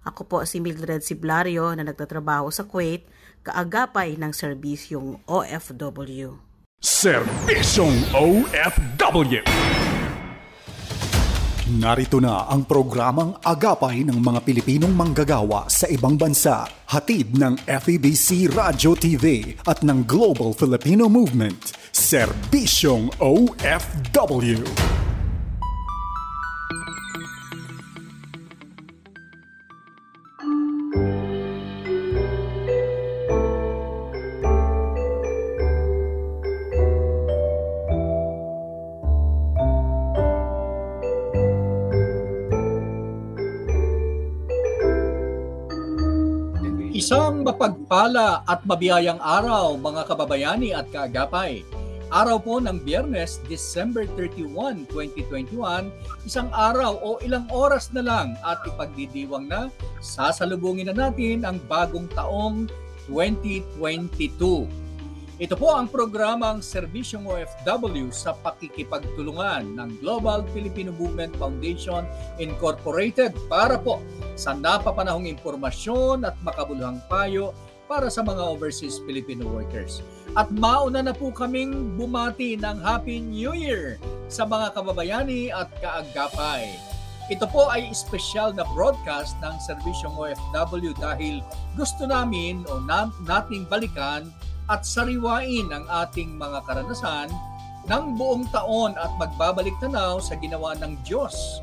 Ako po si Mildred Siblario na nagtatrabaho sa Kuwait, kaagapay ng serbisyong OFW. Serbisyong OFW. Narito na ang programang agapay ng mga Pilipinong manggagawa sa ibang bansa. Hatid ng FEBC Radio TV at ng Global Filipino Movement. Serbisyong OFW. Isang mapagpala at mabiyayang araw mga kababayani at kaagapay. Araw po ng Biyernes, December 31, 2021, isang araw o ilang oras na lang at ipagdidiwang na sasalubungin na natin ang bagong taong 2022. Ito po ang programang Serbisyong OFW sa pakikipagtulungan ng Global Filipino Movement Foundation Incorporated para po sa napapanahong impormasyon at makabuluhang payo para sa mga overseas Filipino workers. At mauna na po kaming bumati ng Happy New Year sa mga kababayani at kaagapay. Ito po ay espesyal na broadcast ng Serbisyong OFW dahil gusto namin o nating balikan at sariwain ang ating mga karanasan ng buong taon at magbabalik tanaw sa ginawa ng Diyos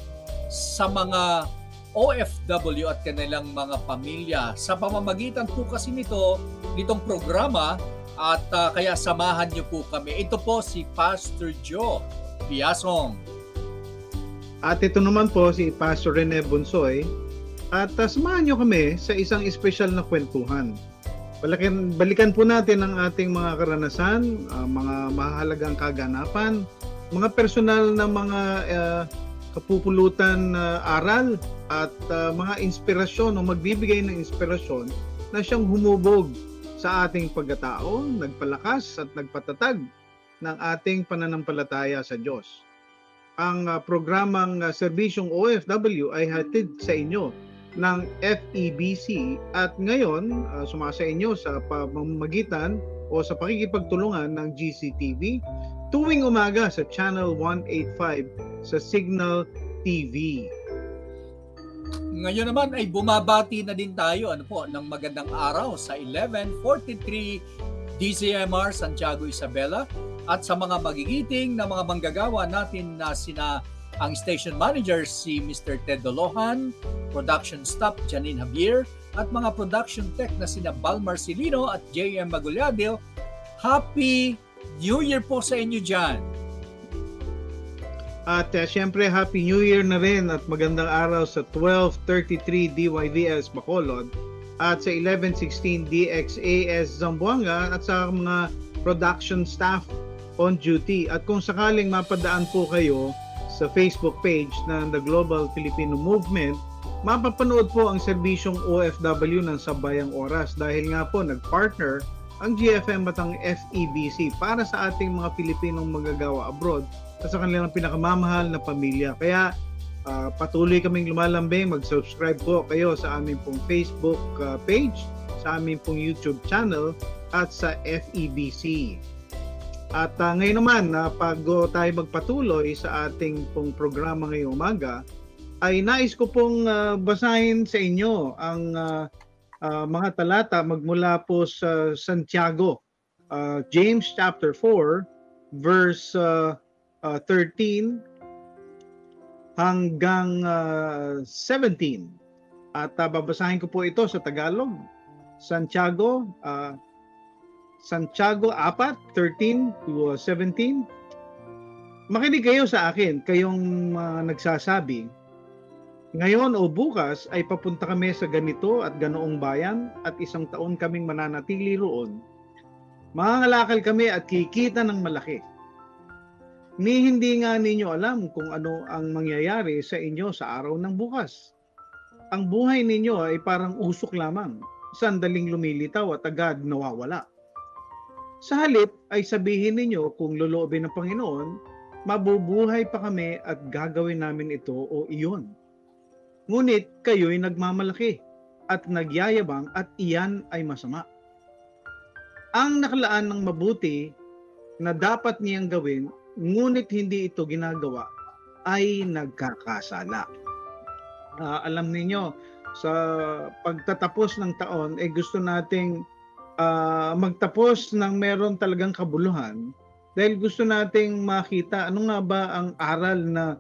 sa mga OFW at kanilang mga pamilya. Sa pamamagitan po kasi nitong programa at kaya samahan niyo po kami. Ito po si Pastor Joe Biasong. At ito naman po si Pastor Rene Bonsoy. At samahan niyo kami sa isang espesyal na kwentuhan. Balikan po natin ang ating mga karanasan, mga mahalagang kaganapan, mga personal na mga kapupulutan aral at mga inspirasyon o magbibigay ng inspirasyon na siyang humubog sa ating pagkatao, nagpalakas at nagpatatag ng ating pananampalataya sa Diyos. Ang programang Serbisyong OFW ay hatid sa inyo ng FEBC at ngayon sumasa inyo sa pamamagitan o sa pakikipagtulungan ng GCTV tuwing umaga sa Channel 185 sa Signal TV. Ngayon naman ay bumabati na din tayo ng magandang araw sa 1143 DCMR Santiago Isabela at sa mga magigiting na mga manggagawa natin na sina ang station manager si Mr. Ted Dolohan, production staff Janine Javier, at mga production tech na sina Bal Marcelino at JM Magulyadil. Happy New Year po sa inyo dyan! At siyempre Happy New Year na rin at magandang araw sa 1233 DYVS Bacolod at sa 1116 DXAS Zamboanga at sa mga production staff on duty. At kung sakaling mapadaan po kayo sa Facebook page ng The Global Filipino Movement, mapapanood po ang serbisyong OFW ng sabayang oras dahil nga po nag-partner ang GFM at ang FEBC para sa ating mga Pilipinong magagawa abroad at sa kanilang pinakamamahal na pamilya. Kaya patuloy kaming lumalambing, mag-subscribe po kayo sa aming pong Facebook page, sa aming pong YouTube channel at sa FEBC. At ngayon naman, bago tayo magpatuloy sa ating pong programa ngayong umaga, ay nais ko pong basahin sa inyo ang mga talata magmula po sa Santiago, James chapter 4, verse 13 hanggang 17. At babasahin ko po ito sa Tagalog. Santiago 4:13 to 17. Makinig kayo sa akin, kayong nagsasabi, ngayon o bukas ay papunta kami sa ganito at ganoong bayan at isang taon kaming mananatili roon. Mangangalakal kami at kikita ng malaki. Ni hindi nga ninyo alam kung ano ang mangyayari sa inyo sa araw ng bukas. Ang buhay ninyo ay parang usok lamang, sandaling lumilitaw at agad nawawala. Sa halip ay sabihin ninyo kung loloobin ng Panginoon, mabubuhay pa kami at gagawin namin ito o iyon. Ngunit kayo'y nagmamalaki. at nagyayabang at iyan ay masama. Ang nakalaan ng mabuti na dapat niyang gawin, ngunit hindi ito ginagawa, ay nagkakasala. Alam niyo, sa pagtatapos ng taon, gusto nating magtapos ng meron talagang kabuluhan dahil gusto nating makita ano nga ba ang aral na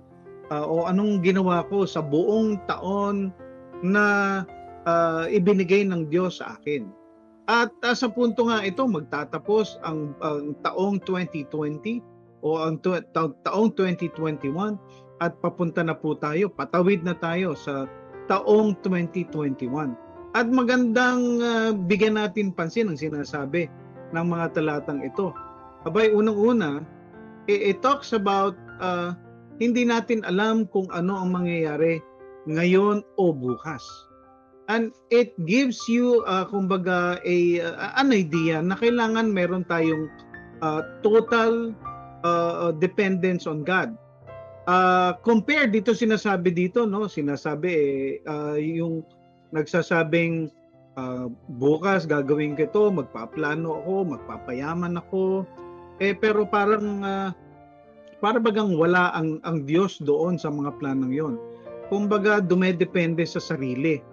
o anong ginawa ko sa buong taon na ibinigay ng Diyos sa akin. At sa punto nga ito, magtatapos ang taong 2020 o ang taong 2021 at papunta na po tayo, patawid na tayo sa taong 2021. At magandang bigyan natin pansin ang sinasabi ng mga talatang ito. Abay, unang-una, it talks about hindi natin alam kung ano ang mangyayari ngayon o bukas. And it gives you, kumbaga, an idea na kailangan meron tayong total dependence on God. Compare dito, sinasabi dito, no? Sinasabi yung nagsasabing bukas gagawin ko ito, magpaplano ako, magpapayaman ako. Pero parang para bagang wala ang Diyos doon sa mga planong yon. Kumbaga, dumedepende sa sarili.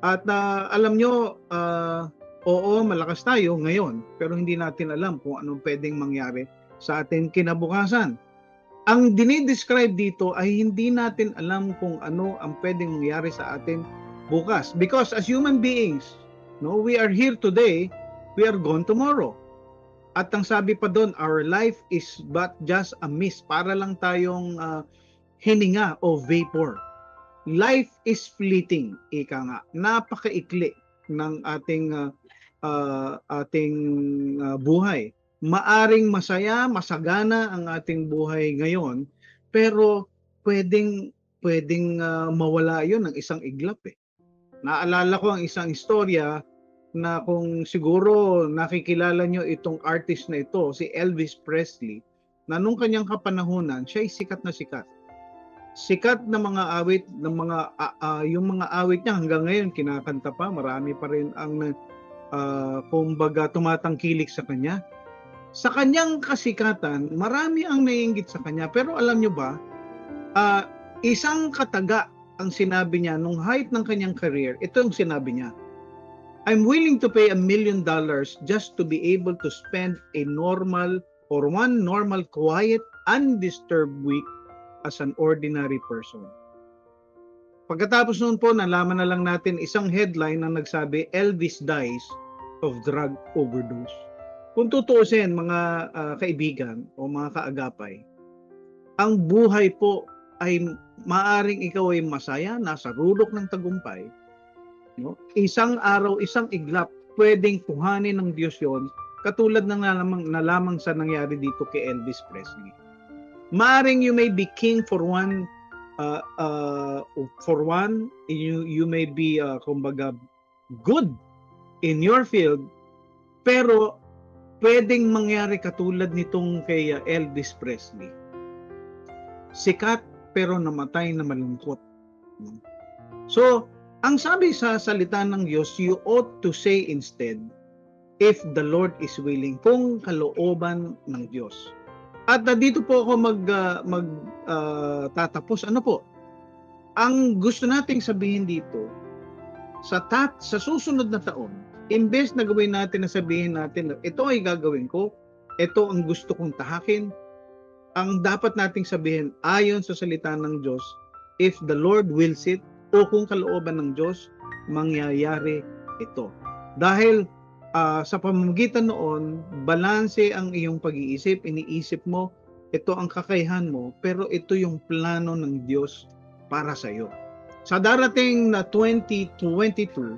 At alam nyo, oo, malakas tayo ngayon, pero hindi natin alam kung anong pwedeng mangyari sa atin kinabukasan. Ang dinidescribe dito ay hindi natin alam kung ano ang pwedeng mangyari sa atin bukas. Because as human beings, no, we are here today, we are gone tomorrow. At ang sabi pa doon, our life is but just a mist. Para lang tayong hininga o vapor. Life is fleeting, ika nga. Napakaikli ng ating buhay. Maaring masaya, masagana ang ating buhay ngayon, pero pwedeng mawala 'yon ng isang iglap eh. Naalala ko ang isang istorya na kung siguro nakikilala nyo itong artist na ito, si Elvis Presley, na nung kanyang kapanahunan, siya ay sikat na sikat. Sikat na mga awit, yung mga awit niya hanggang ngayon kinakanta pa, marami pa rin ang kumbaga tumatangkilik sa kanya. Sa kanyang kasikatan, marami ang naiinggit sa kanya. Pero alam nyo ba, isang kataga ang sinabi niya nung height ng kanyang career, ito ang sinabi niya, I'm willing to pay $1 million just to be able to spend one normal, quiet, undisturbed week as an ordinary person. Pagkatapos noon po, nalaman na lang natin isang headline na nagsabi, Elvis dies of drug overdose. Kung tutuusin, mga kaibigan o mga kaagapay, ang buhay po ay maaring ikaw ay masaya, nasa rulok ng tagumpay. No? Isang araw, isang iglap, pwedeng kuhanin ng Diyos yon, katulad ng nalamang sa nangyari dito kay Elvis Presley. Maaring you may be king for one, you may be kumbaga good in your field, pero pwedeng mangyari katulad nitong kay Elvis Presley. Sikat pero namatay na malungkot. So, ang sabi sa salita ng Diyos, you ought to say instead, if the Lord is willing, kung kalooban ng Diyos. At dito po ako tatapos. Ano po? Ang gusto nating sabihin dito, sa susunod na taon, imbes na gawin natin na sabihin natin, ito ay gagawin ko, ito ang gusto kong tahakin, ang dapat nating sabihin, ayon sa salita ng Diyos, if the Lord wills it, o kung kalooban ng Diyos, mangyayari ito. Dahil sa pamamagitan noon, balanse ang iyong pag-iisip, iniisip mo, ito ang kakayahan mo, pero ito yung plano ng Diyos para sa iyo. Sa darating na 2022,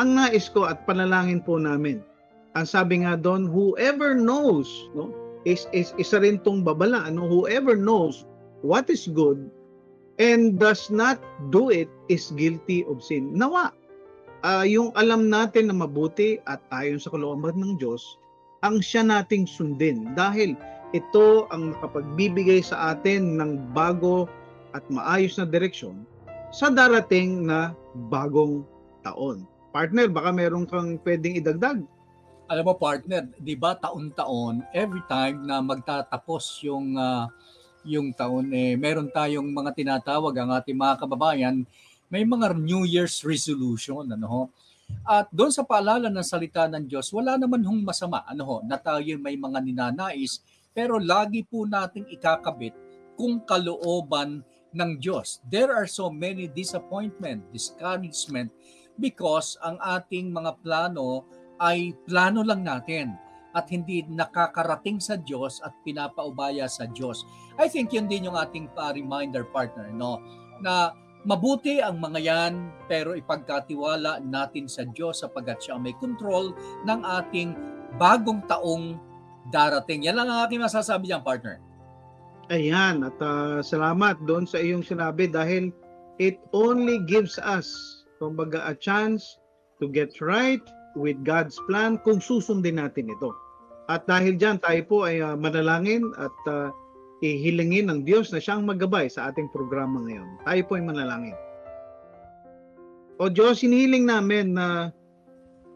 ang nais ko at panalangin po namin, ang sabi nga doon, whoever knows, no, is isa rin tong babala, no, whoever knows what is good and does not do it is guilty of sin. Nawa, yung alam natin na mabuti at ayon sa kalooban ng Diyos, ang siya nating sundin dahil ito ang makapagbibigay sa atin ng bago at maayos na direksyon sa darating na bagong taon. Partner, baka meron kang pwedeng idagdag. Alam mo partner, 'di ba taon-taon every time na magtatapos yung taon meron tayong mga tinatawag ang ating mga kababayan, may mga New Year's resolution At doon sa paalala ng salita ng Diyos, wala naman hong masama na tayo may mga ninanais, pero lagi po nating ikakabit kung kalooban ng Diyos. There are so many disappointment, discouragement because ang ating mga plano ay plano lang natin at hindi nakakarating sa Diyos at pinapaubaya sa Diyos. I think yun din yung ating reminder partner, na mabuti ang mga yan pero ipagkatiwala natin sa Diyos sapagkat siya may control ng ating bagong taong darating. Yan lang ang aking masasabi diyan, partner. Ayan, at salamat doon sa iyong sinabi dahil it only gives us, kumbaga, a chance to get right with God's plan kung susundin natin ito. At dahil dyan, tayo po ay manalangin at ihilingin ng Diyos na siyang maggabay sa ating programa ngayon. Tayo po ay manalangin. O Diyos, hinihiling namin na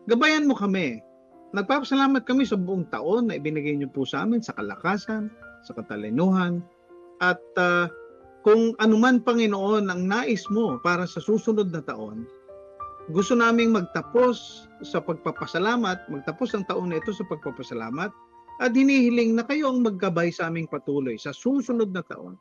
gabayan mo kami. Nagpapasalamat kami sa buong taon na ibinigay niyo po sa amin sa kalakasan, sa katalinuhan, at kung anuman Panginoon ang nais mo para sa susunod na taon, gusto naming magtapos sa pagpapasalamat, magtapos ang taon na ito sa pagpapasalamat, at hinihiling na kayo ang maggabay sa aming patuloy sa susunod na taon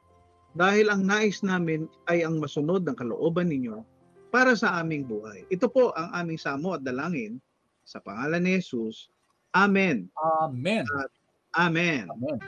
dahil ang nais namin ay ang masunod ng kalooban ninyo para sa aming buhay. Ito po ang aming samo at dalangin sa pangalan ni Jesus. Amen. Amen. Amen. Amen.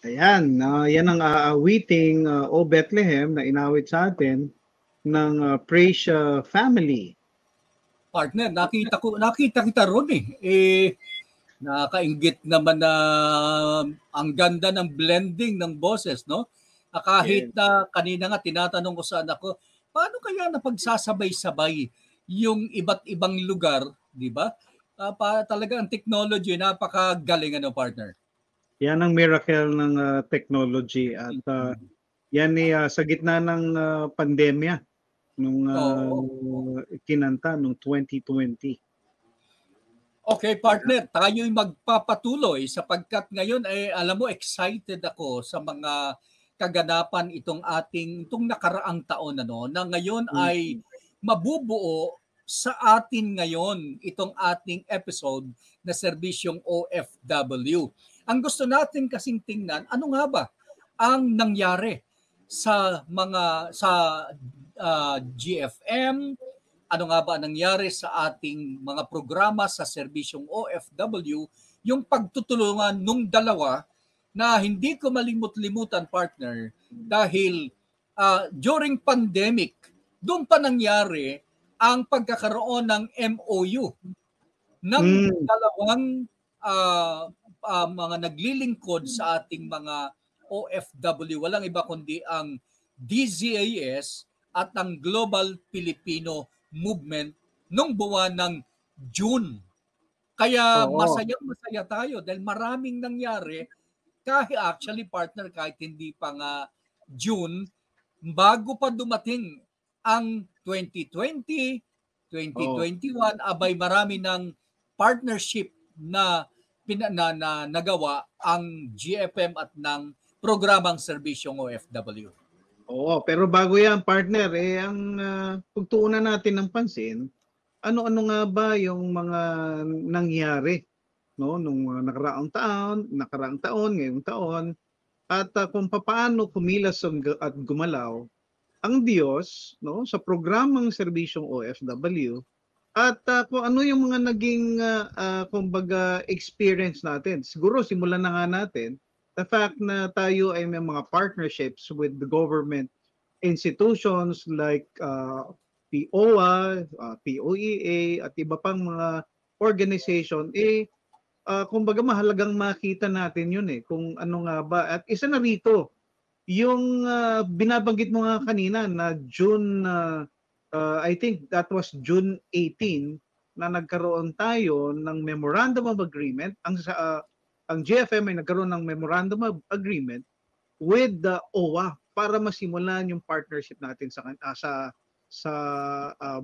Ayan, yan ang aawiting O Bethlehem na inawit sa atin ng Praise family. Partner, nakita kita ron nakakainggit naman na ang ganda ng blending ng boses, no? Kahit na kanina nga tinatanong ko sa anak ko, paano kaya napagsasabay-sabay yung iba't ibang lugar, di ba? Talaga ang technology, napakagaling, partner. Yan ang miracle ng technology at yan sa gitna ng pandemya nung kinanta nung 2020. Okay, partner, tayo'y magpapatuloy sapagkat ngayon alam mo, excited ako sa mga kaganapan itong nakaraang taon na ngayon ay mabubuo sa atin ngayon itong ating episode na serbisyong OFW. Ang gusto natin kasing tingnan, ano nga ba ang nangyari sa GFM? Ano nga ba nangyari sa ating mga programa sa serbisyong OFW, yung pagtutulungan nung dalawa na hindi ko malimut-limutan, partner, dahil during pandemic, doon pa nangyari ang pagkakaroon ng MOU ng dalawang mga naglilingkod sa ating mga OFW. Walang iba kundi ang DZAS at ang Global Filipino Movement nung buwan ng June. Kaya masaya tayo dahil maraming nangyari actually, partner, kahit hindi pa nga June, bago pa dumating ang 2020, 2021, abay marami ng partnership na nagawa ang GFM at ng programang serbisyong OFW. Oo, pero bago yan, partner, ang pagtuunan natin ng pansin, ano-ano nga ba yung mga nangyari nung nakaraang taon, ngayong taon, at kung paano kumilos at gumalaw ang Diyos sa programang serbisyong OFW at kung ano yung mga naging kumbaga experience natin. Siguro simulan na nga natin the fact na tayo ay may mga partnerships with the government institutions like POA, POEA at iba pang mga organization, kumbaga mahalagang makita natin yun kung ano nga ba. At isa na rito, yung binabanggit mo nga kanina na June, I think that was June 18, na nagkaroon tayo ng Memorandum of Agreement. Ang GFM ay nagkaroon ng Memorandum of Agreement with the OWA para masimulan yung partnership natin sa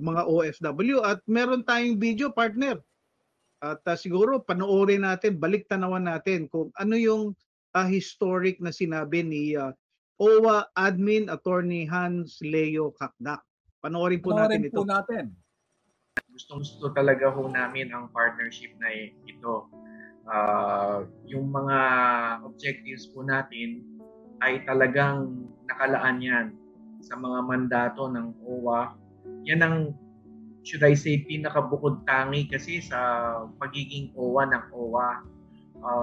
mga OFW. At meron tayong video, partner. At siguro panoorin natin, balik-tanawan natin kung ano yung historic na sinabi ni OWA Admin Attorney Hans Leo Kakdak. Panoorin po natin ito. Gustong-gusto talaga ho namin ang partnership na ito. Yung mga objectives po natin ay talagang nakalaan yan sa mga mandato ng OWA. Yan ang, should I say, pinakabukod tangi kasi sa pagiging OWA ng OWA,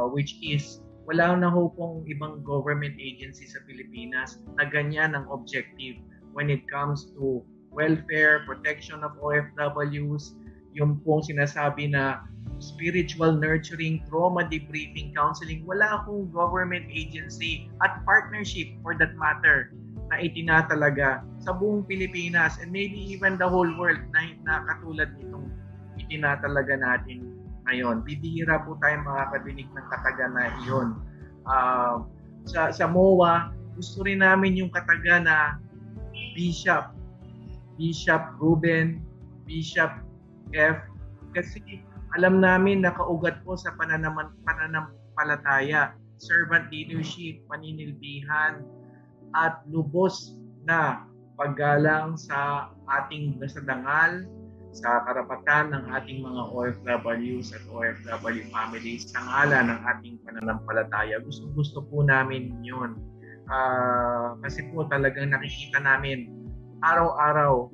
which is wala na ho pong ibang government agency sa Pilipinas na ganyan ang objective when it comes to welfare, protection of OFWs, yung pong sinasabi na spiritual nurturing, trauma debriefing, counseling. Wala akong government agency at partnership for that matter na itinatalaga sa buong Pilipinas and maybe even the whole world na katulad nitong itinatalaga natin ngayon. Bibihira po tayong makakadinig ng kataga na iyon. Sa MOA, gusto rin namin yung kataga na Bishop Ruben, Bishop F. Kasi alam namin nakaugat po sa pananampalataya, servant leadership, paninilbihan, at lubos na paggalang sa ating nasadangal, sa karapatan ng ating mga OFWs at OFW families sa ngalan ng ating pananampalataya. Gusto po namin yun. Kasi po talagang nakikita namin araw-araw,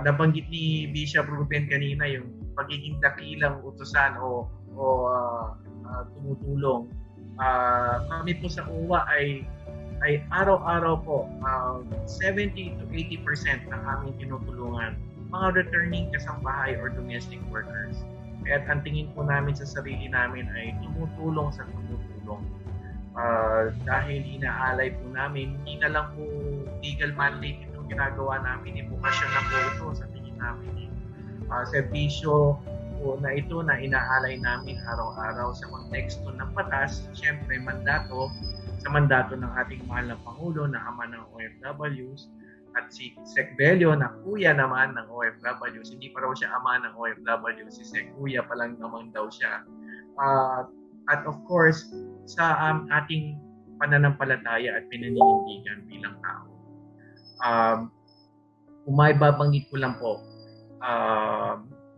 nabanggit ni Bishop Ruben kanina yung pagiging dakilang utusan o tumutulong Kami po sa UWA ay araw-araw po 70 to 80% ng aming tinutulungan mga returning kasambahay or domestic workers. At ang tingin po namin sa sarili namin ay tumutulong sa tumutulong. Dahil inaalay po namin, hindi na lang po legal mandate itong ginagawa namin, bukasyon na po ito sa tingin namin. Serbisyo po na ito na inaalay namin araw-araw sa konteksto ng batas, siyempre sa mandato ng ating mahal na Pangulo na ama ng OFWs, at si Sec Bello na kuya naman ng OFWs. Hindi pa raw siya ama ng OFWs, si Sec kuya pa lang naman daw siya. At of course, sa ating pananampalataya at pinaninindigan bilang tao. Babanggit ko lang po,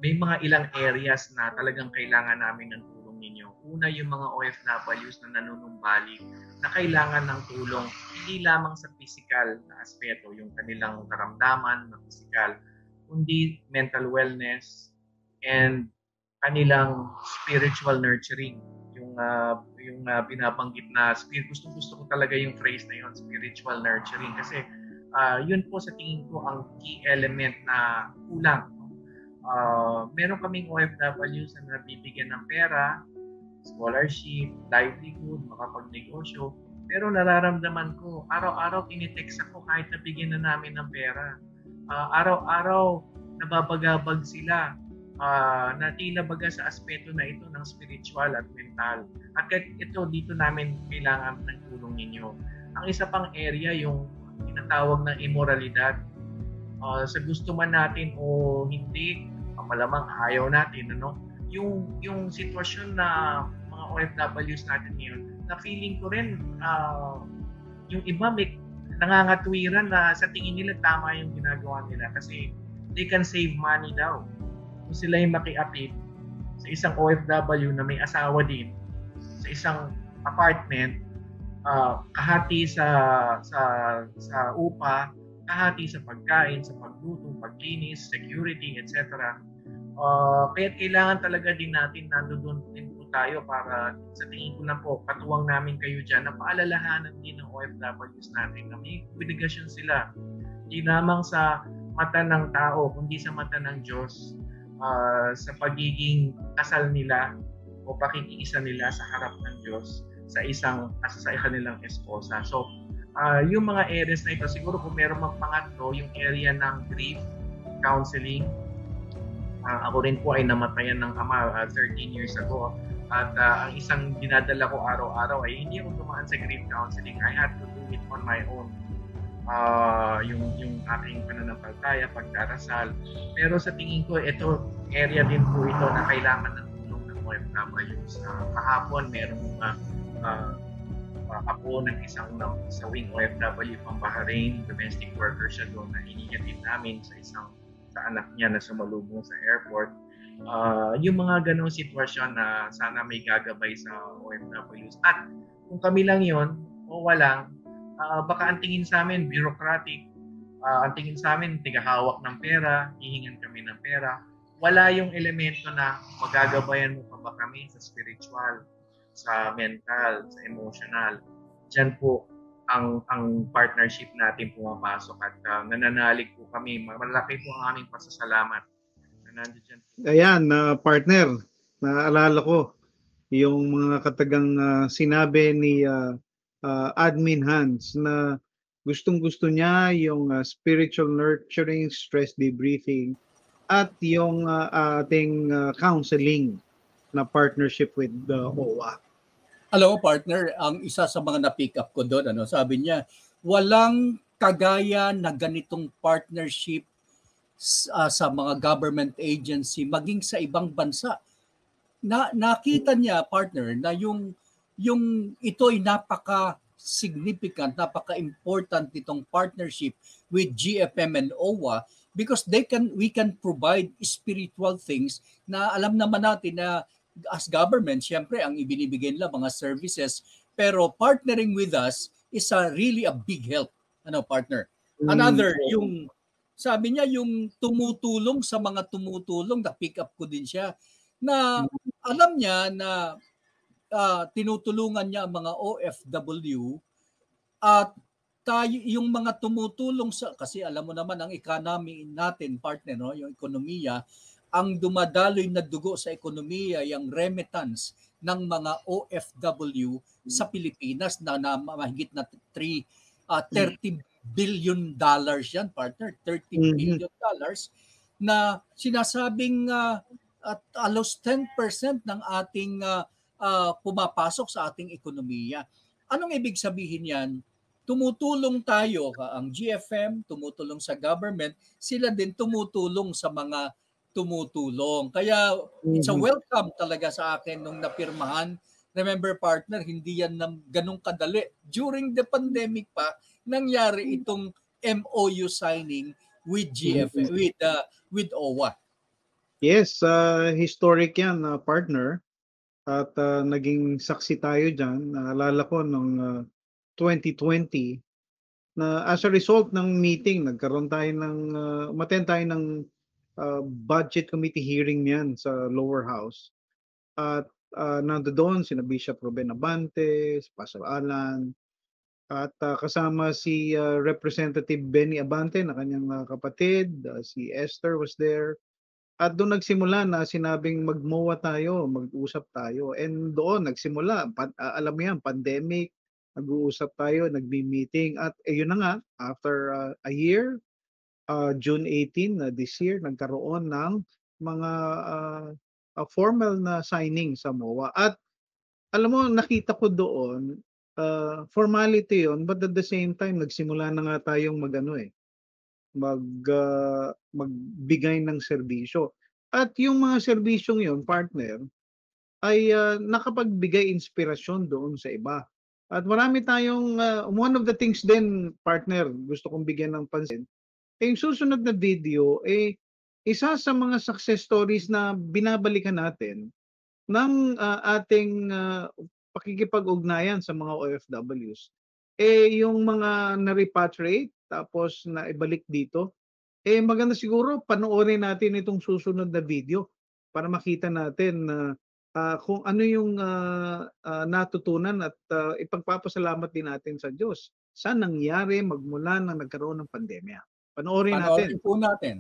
may mga ilang areas na talagang kailangan namin ng tulong ninyo. Una, yung mga OFWs na nanunumbalik na kailangan ng tulong hindi lamang sa physical na aspeto, yung kanilang karamdaman na physical, kundi mental wellness and kanilang spiritual nurturing. Yung binabanggit na gusto ko talaga yung phrase na yun, spiritual nurturing, kasi yun po sa tingin ko ang key element na kulang. Meron kaming OFWs na nabibigyan ng pera, scholarship, livelihood, makapagnegosyo, pero nararamdaman ko, araw-araw tinitext ako kahit nabigyan na namin ng pera. Araw-araw nababagabag sila, na tila baga sa aspeto na ito ng spiritual at mental. At ito, dito namin kailangan ng tulong ninyo. Ang isa pang area, yung tinatawag na immoralidad. Sa gusto man natin o hindi, malamang ayaw natin, yung sitwasyon na mga OFWs natin ngayon, na feeling ko rin yung iba may nangangatwiran na sa tingin nila tama yung ginagawa nila kasi they can save money daw. Kung sila yung makiapit sa isang OFW na may asawa din sa isang apartment, kahati sa upa, kahati sa pagkain, sa pagluto, paglinis, security, etc. Kaya kailangan talaga din natin nandoon din po tayo para sa tingin ko na po, katuwang namin kayo dyan na paalalahanan din ng OFWs natin na may obligasyon sila. Hindi lamang sa mata ng tao, kundi sa mata ng Diyos, sa pagiging kasal nila o pakikiisa nila sa harap ng Diyos sa kanilang esposa. So, yung mga areas na ito, siguro kung meron magpangatlo, yung area ng grief counseling. Ako rin po ay namatayan ng ama 13 years ago. At ang isang dinadala ko araw-araw ay hindi ako dumaan sa grief counseling. I had to do it on my own. Yung aking pananampalataya, pagdarasal. Pero sa tingin ko, ito, area din po ito na kailangan ng tulong ng OFWs. Kahapon, merong ako ng isang sa wing OFW from Bahrain, domestic worker siya doon na inihatid namin sa anak niya na sumalubong sa airport. Yung mga ganong sitwasyon na sana may gagabay sa OFWs. At kung kami lang yon o walang, baka ang tingin sa amin bureaucratic, ang tingin sa amin tigahawak ng pera, hihingan kami ng pera. Wala yung elemento na magagabayan mo pa ba kami sa spiritual, sa mental, sa emotional. Diyan po ang partnership natin pumapasok at nananalig po kami. Malaki po ang aming pasasalamat. Ayan, partner, naalala ko yung mga katagang sinabi ni Admin Hans na gustong-gusto niya yung spiritual nurturing, stress debriefing, at yung ating counseling na partnership with the OWA. Alam mo, partner, ang isa sa mga na-pick up ko doon, sabi niya, walang kagaya na ganitong partnership sa mga government agency, maging sa ibang bansa. Nakita niya, partner, na yung ito ay napaka-significant, napaka-important nitong partnership with GFM and OWA because we can provide spiritual things na alam naman natin na as government, syempre, ang ibinibigay nila mga services, pero partnering with us is really a big help. Partner? Another, yung sabi niya, yung tumutulong sa mga tumutulong, na-pick up ko din siya, na alam niya na tinutulungan niya ang mga OFW at tayo yung mga tumutulong kasi alam mo naman ang economy natin, partner, no, yung ekonomiya, ang dumadaloy na dugo sa ekonomiya yung remittance ng mga OFW sa Pilipinas na mahigit na 30 billion dollars yan, partner, 30 billion dollars na sinasabing at alos 10% ng ating pumapasok sa ating ekonomiya. Anong ibig sabihin yan? Tumutulong tayo, ang GFM, tumutulong sa government, sila din tumutulong sa mga tumutulong. Kaya it's a welcome talaga sa akin nung napirmahan. Remember, partner, hindi yan ganun kadali. During the pandemic pa, nangyari itong MOU signing with GFM, with OWA. Yes, historic yan, partner. At naging saksi tayo dyan. Naalala ko nung 2020 na as a result ng meeting, nagkaroon tayo umattend tayo ng budget committee hearing niyan sa lower house. At nandoon sina Bishop Ruben Abante, Pastor Alan, at kasama si Representative Benny Abante na kanyang kapatid, si Esther was there. At doon nagsimula na sinabing mag-MOA tayo, mag-usap tayo. And doon nagsimula, alam mo yan, pandemic, nag-uusap tayo, nagbi-meeting. At yun na nga, after a year, June 18 this year, nagkaroon ng mga formal na signing sa MOA. At alam mo, nakita ko doon, formality yun, but at the same time, nagsimula na nga tayong magbigay ng serbisyo. At yung mga serbisyong yun, partner, ay nakapagbigay inspirasyon doon sa iba. At marami tayong, one of the things din, partner, gusto kong bigyan ng pansin, yung susunod na video, isa sa mga success stories na binabalikan natin ng ating pakikipag-ugnayan sa mga OFWs, yung mga na-repatriate, tapos na ibalik dito, maganda siguro panoorin natin itong susunod na video para makita natin kung ano yung natutunan at ipagpapasalamat din natin sa Diyos sa nangyari magmula nang nagkaroon ng pandemya. Panoorin natin. Panoorin po natin.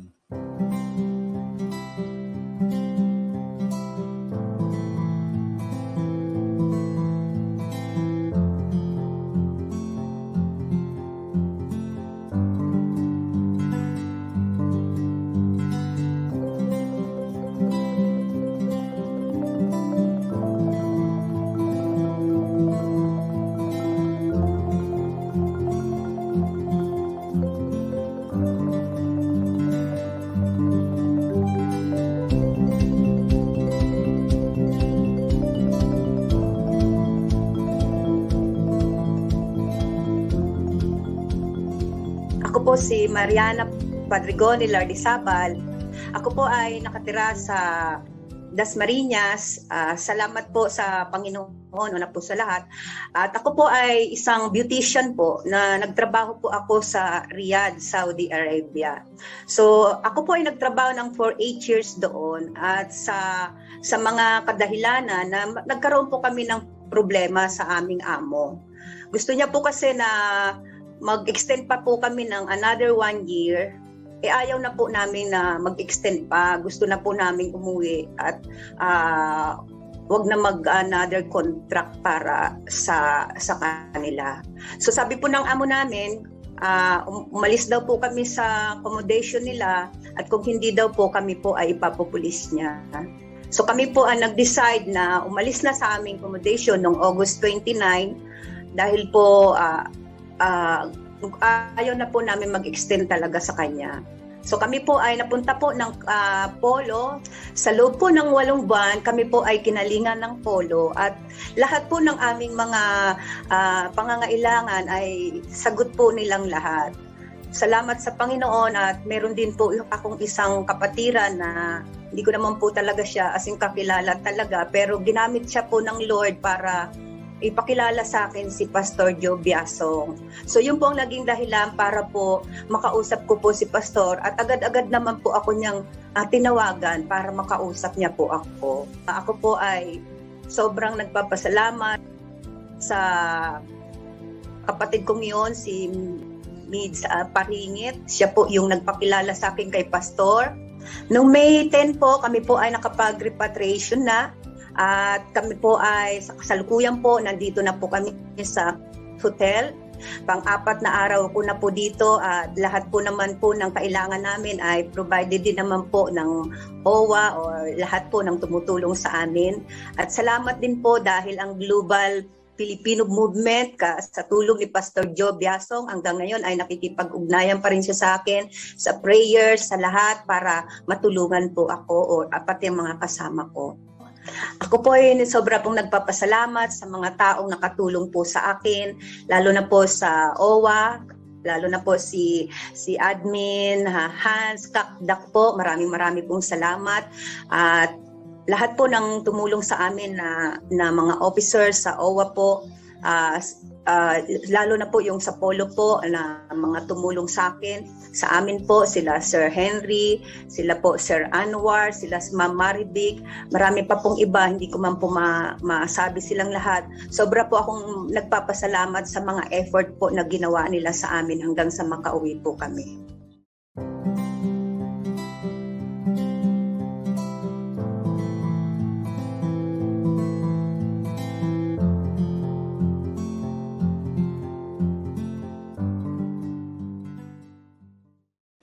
Ako po si Mariana Padrigoni Lardizabal. Ako po ay nakatira sa Dasmariñas. Salamat po sa Panginoon, una po sa lahat. At ako po ay isang beautician po na nagtrabaho po ako sa Riyadh, Saudi Arabia. So ako po ay nagtrabaho for 8 years doon at sa mga kadahilanan na nagkaroon po kami ng problema sa aming amo. Gusto niya po kasi na mag-extend pa po kami ng another 1 year. Ayaw na po namin na mag-extend pa. Gusto na po namin umuwi at wag na mag-another contract para sa kanila. So sabi po ng amo namin, umalis daw po kami sa accommodation nila at kung hindi daw po kami po ay ipapupulis niya. So kami po ang nag-decide na umalis na sa aming accommodation noong August 29 dahil po ayaw na po namin mag-extend talaga sa kanya. So kami po ay napunta po ng Polo. Sa loob po ng 8 buwan, kami po ay kinalingan ng Polo at lahat po ng aming mga pangangailangan ay sagot po nilang lahat. Salamat sa Panginoon at meron din po akong isang kapatiran na hindi ko naman po talaga siya asing kakilala talaga pero ginamit siya po ng Lord para ipakilala sa akin si Pastor Joe Biasong. So yun po ang naging dahilan para po makausap ko po si Pastor at agad-agad naman po ako niyang tinawagan para makausap niya po ako. Ako po ay sobrang nagpapasalamat sa kapatid kong yun, si Mids Paringit. Siya po yung nagpakilala sa akin kay Pastor. Noong May 10 po, kami po ay nakapag-repatriation na at kami po ay sa kasalukuyan po, nandito na po kami sa hotel. Pang-apat na araw ko na po dito at lahat po naman po ng kailangan namin ay provided din naman po ng OWA o lahat po ng tumutulong sa amin. At salamat din po dahil ang Global Filipino Movement sa tulong ni Pastor Joe Biasong hanggang ngayon ay nakikipag-ugnayan pa rin siya sa akin sa prayers, sa lahat para matulungan po ako o pati ang mga kasama ko. Ako po ay sobra pong nagpapasalamat sa mga taong nakatulong po sa akin, lalo na po sa OWA, lalo na po si Admin Hans Kakdak po. Maraming pong salamat at lahat po ng tumulong sa amin na mga officers sa OWA po, lalo na po yung sa Polo po na mga tumulong sa akin. Sa amin po sila Sir Henry, sila po Sir Anwar, sila Ma'am Maribig, marami pa pong iba, hindi ko man po masabi silang lahat. Sobra po akong nagpapasalamat sa mga effort po na ginawa nila sa amin hanggang sa makauwi po kami.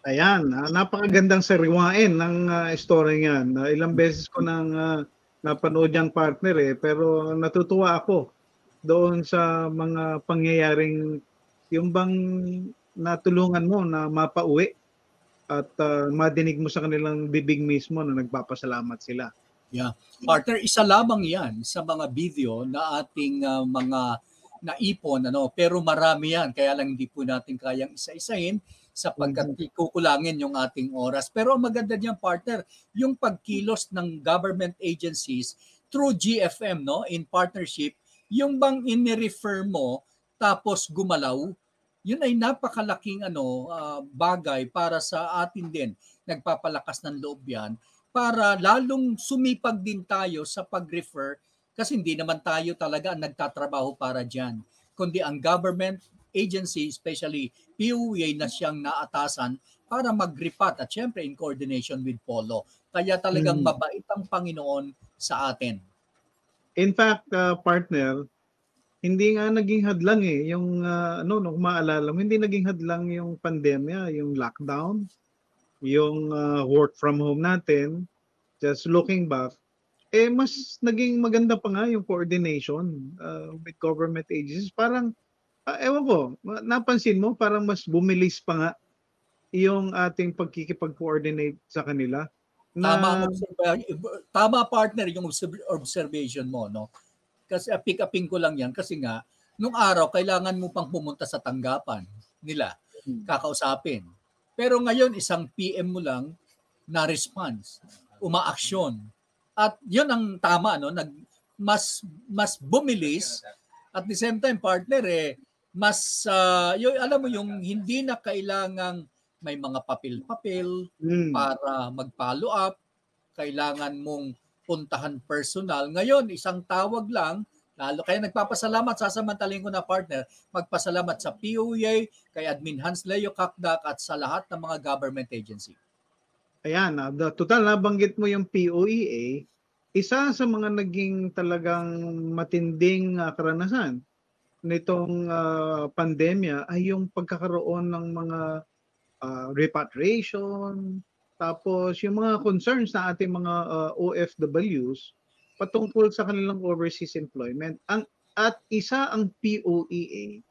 Ayan, napakagandang sariwain ng story niyan. Ilang beses ko nang napanood yung partner pero natutuwa ako doon sa mga pangyayaring yung bang natulungan mo na mapauwi at madinig mo sa kanilang bibig mismo na nagpapasalamat sila. Yeah. Partner, isa lamang yan sa mga video na ating mga naipon, pero marami yan. Kaya lang hindi po natin kayang isa-isahin sapagkat kukulangin yung ating oras. Pero ang maganda niyan, partner, yung pagkilos ng government agencies through GFM, in partnership, yung bang in-refer mo tapos gumalaw, yun ay napakalaking bagay para sa atin din. Nagpapalakas ng loob yan para lalong sumipag din tayo sa pag-refer kasi hindi naman tayo talaga ang nagtatrabaho para dyan, kundi ang government agency, especially PUA na siyang naatasan para mag-repat at syempre in coordination with Polo. Kaya talagang mabait ang Panginoon sa atin. In fact, partner, hindi nga naging hadlang yung kung maalala mo, hindi naging hadlang yung pandemya, yung lockdown, yung work from home natin. Just looking back, mas naging maganda pa nga yung coordination with government agencies. Parang ewan ko, napansin mo parang mas bumilis pa nga yung ating pagkikipag-coordinate sa kanila. Tama partner yung observation mo, Kasi pick-upin ko lang yan kasi nga nung araw kailangan mo pang pumunta sa tanggapan nila, kakausapin. Pero ngayon isang PM mo lang na response, umaaksyon. At yun ang tama, mas bumilis at the same time partner mas alam mo yung hindi na kailangang may mga papel-papel para mag-follow up, kailangan mong puntahan personal. Ngayon, isang tawag lang, lalo kaya nagpapasalamat, sasamantalin ko na partner, magpasalamat sa PUA, kay Admin Hans Leo Kakdak at sa lahat ng mga government agency. Ayan, total nabanggit mo yung POEA, isa sa mga naging talagang matinding karanasan nitong pandemya ay yung pagkakaroon ng mga repatriation, tapos yung mga concerns na ating mga OFWs patungkol sa kanilang overseas employment. At isa ang POEA,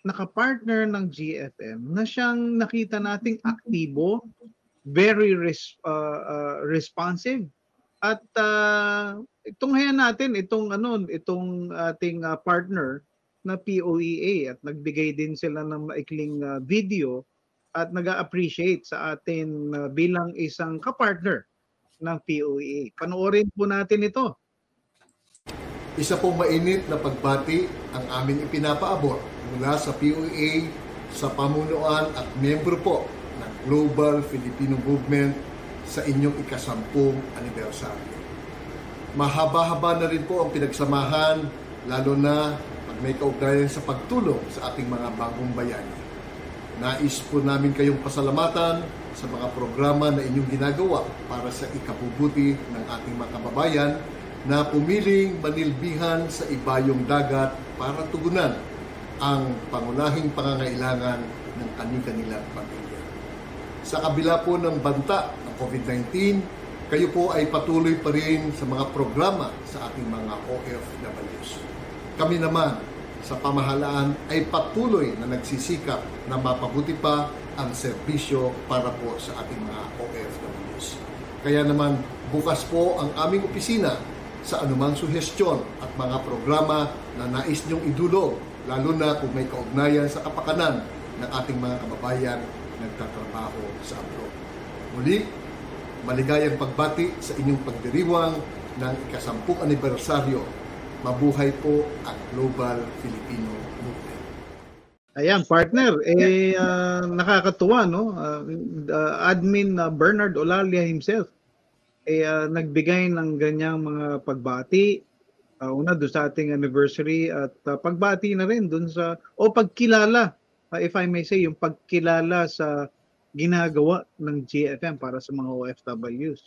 nakapartner ng GFM, na siyang nakita nating aktibo, very responsive. At tunghayan natin itong ating partner na POEA at nagbigay din sila ng maikling video at nag-appreciate sa atin bilang isang kapartner ng POEA. Panoorin po natin ito. Isa pong mainit na pagbati ang aming ipinapaabot mula sa POEA sa pamunuan at miyembro po ng Global Filipino Movement sa inyong ika-10 anibersaryo. Mahaba-haba na rin po ang pinagsamahan, lalo na pag may kaugnayan sa pagtulong sa ating mga bagong bayani. Nais po namin kayong pasalamatan sa mga programa na inyong ginagawa para sa ikabubuti ng ating mga kababayan na pumiling manilbihan sa ibayong dagat para tugunan ang pangunahing pangangailangan ng kani-kanilang pamilya. Sa kabila po ng banta ng COVID-19, kayo po ay patuloy pa rin sa mga programa sa ating mga OFWs. Kami naman sa pamahalaan ay patuloy na nagsisikap na mapabuti pa ang serbisyo para po sa ating mga OFWs. Kaya naman bukas po ang aming opisina sa anumang suhestyon at mga programa na nais niyong idulog, lalo na kung may kaugnayan sa kapakanan ng ating mga kababayan nagtatrabaho sa abroad. Muli, maligayang pagbati sa inyong pagdiriwang ng ika-10 anibersaryo. Mabuhay po ang Global Filipino Movement. Ayan, partner, nakakatuwa, no? Admin Bernard Olalia himself, nagbigay ng ganyang mga pagbati. Una doon sa ating anniversary at pagbati na rin doon sa, pagkilala, if I may say, yung pagkilala sa ginagawa ng GFM para sa mga OFWs.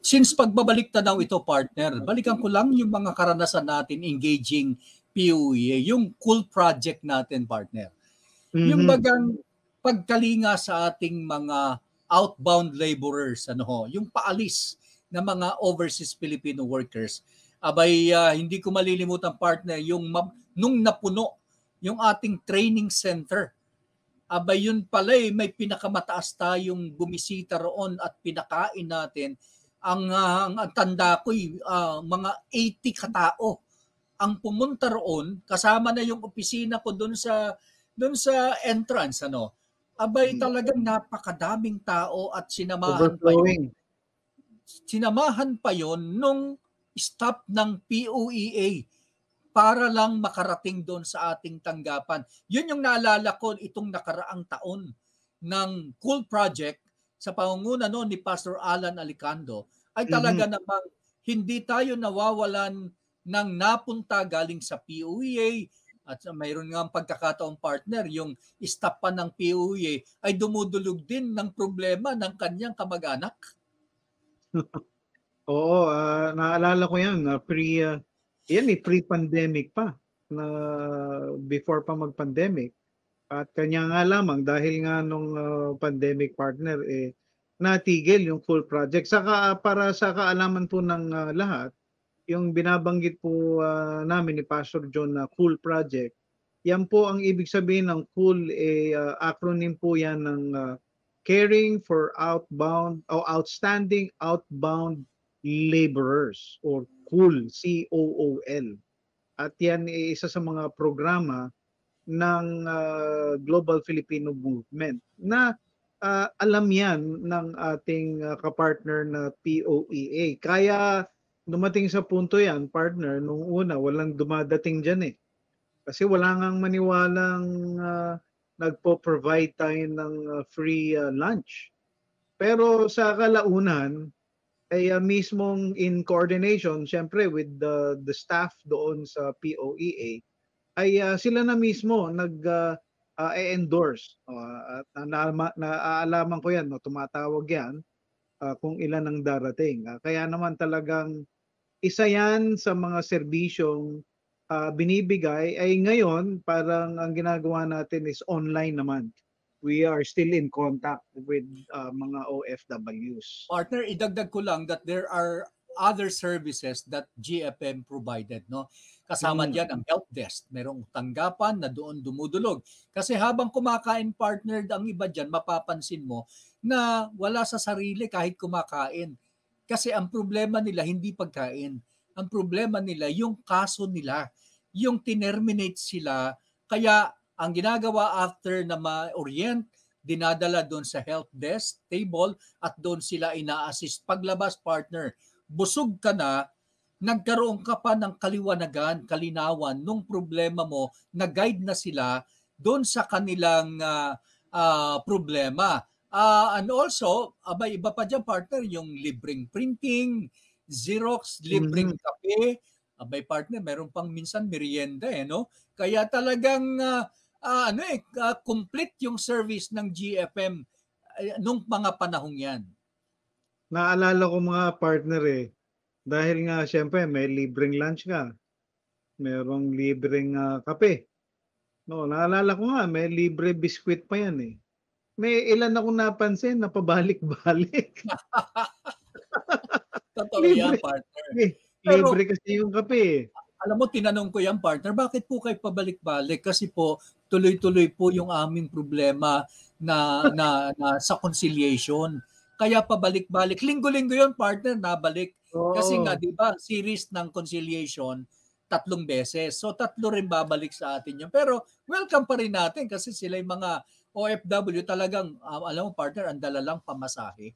Since pagbabalik tanaw ito, partner, balikan ko lang yung mga karanasan natin engaging PUEA, yung cool project natin, partner. Yung bagang pagkalinga sa ating mga outbound laborers, yung paalis ng mga overseas Filipino workers. Abay, hindi ko malilimutan, partner, yung nung napuno yung ating training center. Abay, yun pala may pinakamataas tayong bumisita roon at pinakain natin. Ang tanda ko'y mga 80 katao ang pumunta roon, kasama na yung opisina ko doon sa entrance, Abay, talagang napakadaming tao at sinamahan pa yon nung staff ng PUEA para lang makarating doon sa ating tanggapan. Yun yung naalala ko itong nakaraang taon ng Cool Project sa pangunguna ni Pastor Alan Alicando, ay talaga namang hindi tayo nawawalan ng napunta galing sa PUEA. At mayroon nga ang pagkakataong, partner, yung staff pa ng PUEA ay dumudulog din ng problema ng kanyang kamag-anak. Oo, naalala ko yan, pre-pandemic pa, na before pa mag-pandemic. At kanya nga lamang, dahil nga nung pandemic, partner, natigil yung full project. Saka para sa kaalaman po ng lahat, yung binabanggit po namin ni Pastor John na cool project, yan po ang ibig sabihin ng cool, acronym po yan ng Caring for Outstanding Outbound Laborers, or COOL, COOL. At yan isa sa mga programa ng Global Filipino Movement na alam yan ng ating kapartner na POEA. Kaya dumating sa punto yan, partner, nung una walang dumadating dyan kasi wala ngang maniwalang nagpo-provide tayo ng free lunch. Pero sa kalaunan ay mismong in coordination syempre with the staff doon sa POEA, ay sila na mismo nag-endorse. At naaalaman ko yan, tumatawag yan kung ilan ang darating. Kaya naman talagang isa yan sa mga serbisyong binibigay. Ay ngayon, parang ang ginagawa natin is online naman. We are still in contact with mga OFWs. Partner, idagdag ko lang that there are other services that GFM provided, Kasama diyan ang help desk. Merong tanggapan na doon dumudulog. Kasi habang kumakain, partner, ang iba diyan mapapansin mo na wala sa sarili kahit kumakain. Kasi ang problema nila hindi pagkain. Ang problema nila yung kaso nila, yung tinerminate sila. Kaya ang ginagawa after na ma-orient, dinadala doon sa help desk table at doon sila ina-assist. Paglabas, partner, busog ka na, nagkaroon ka pa ng kaliwanagan, kalinawan nung problema mo, na-guide na sila doon sa kanilang problema. And also, iba pa dyan, partner, yung libreng printing, Xerox, libreng kape, may partner, meron pang minsan merienda no? Kaya talagang complete yung service ng GFM nung mga panahong yan. Naalala ko mga partner dahil nga siyempre may libreng lunch ka, merong libreng kape. No, naalala ko nga may libre biskwit pa yan May ilan akong napansin na pabalik-balik. Totoo yan, Libre. partner. Pero, Libre kasi yung kape. Alam mo, tinanong ko yan, partner, bakit po kayo pabalik-balik? Kasi po, tuloy-tuloy po yung aming problema na sa conciliation. Kaya pabalik-balik. Linggo-linggo yun, partner, nabalik. Oo. Kasi nga, di ba, series ng conciliation, 3 beses. So, 3 rin babalik sa atin yun. Pero, welcome pa rin natin kasi sila yung mga OFW talagang, alam mo, partner, ang dala lang pamasahe.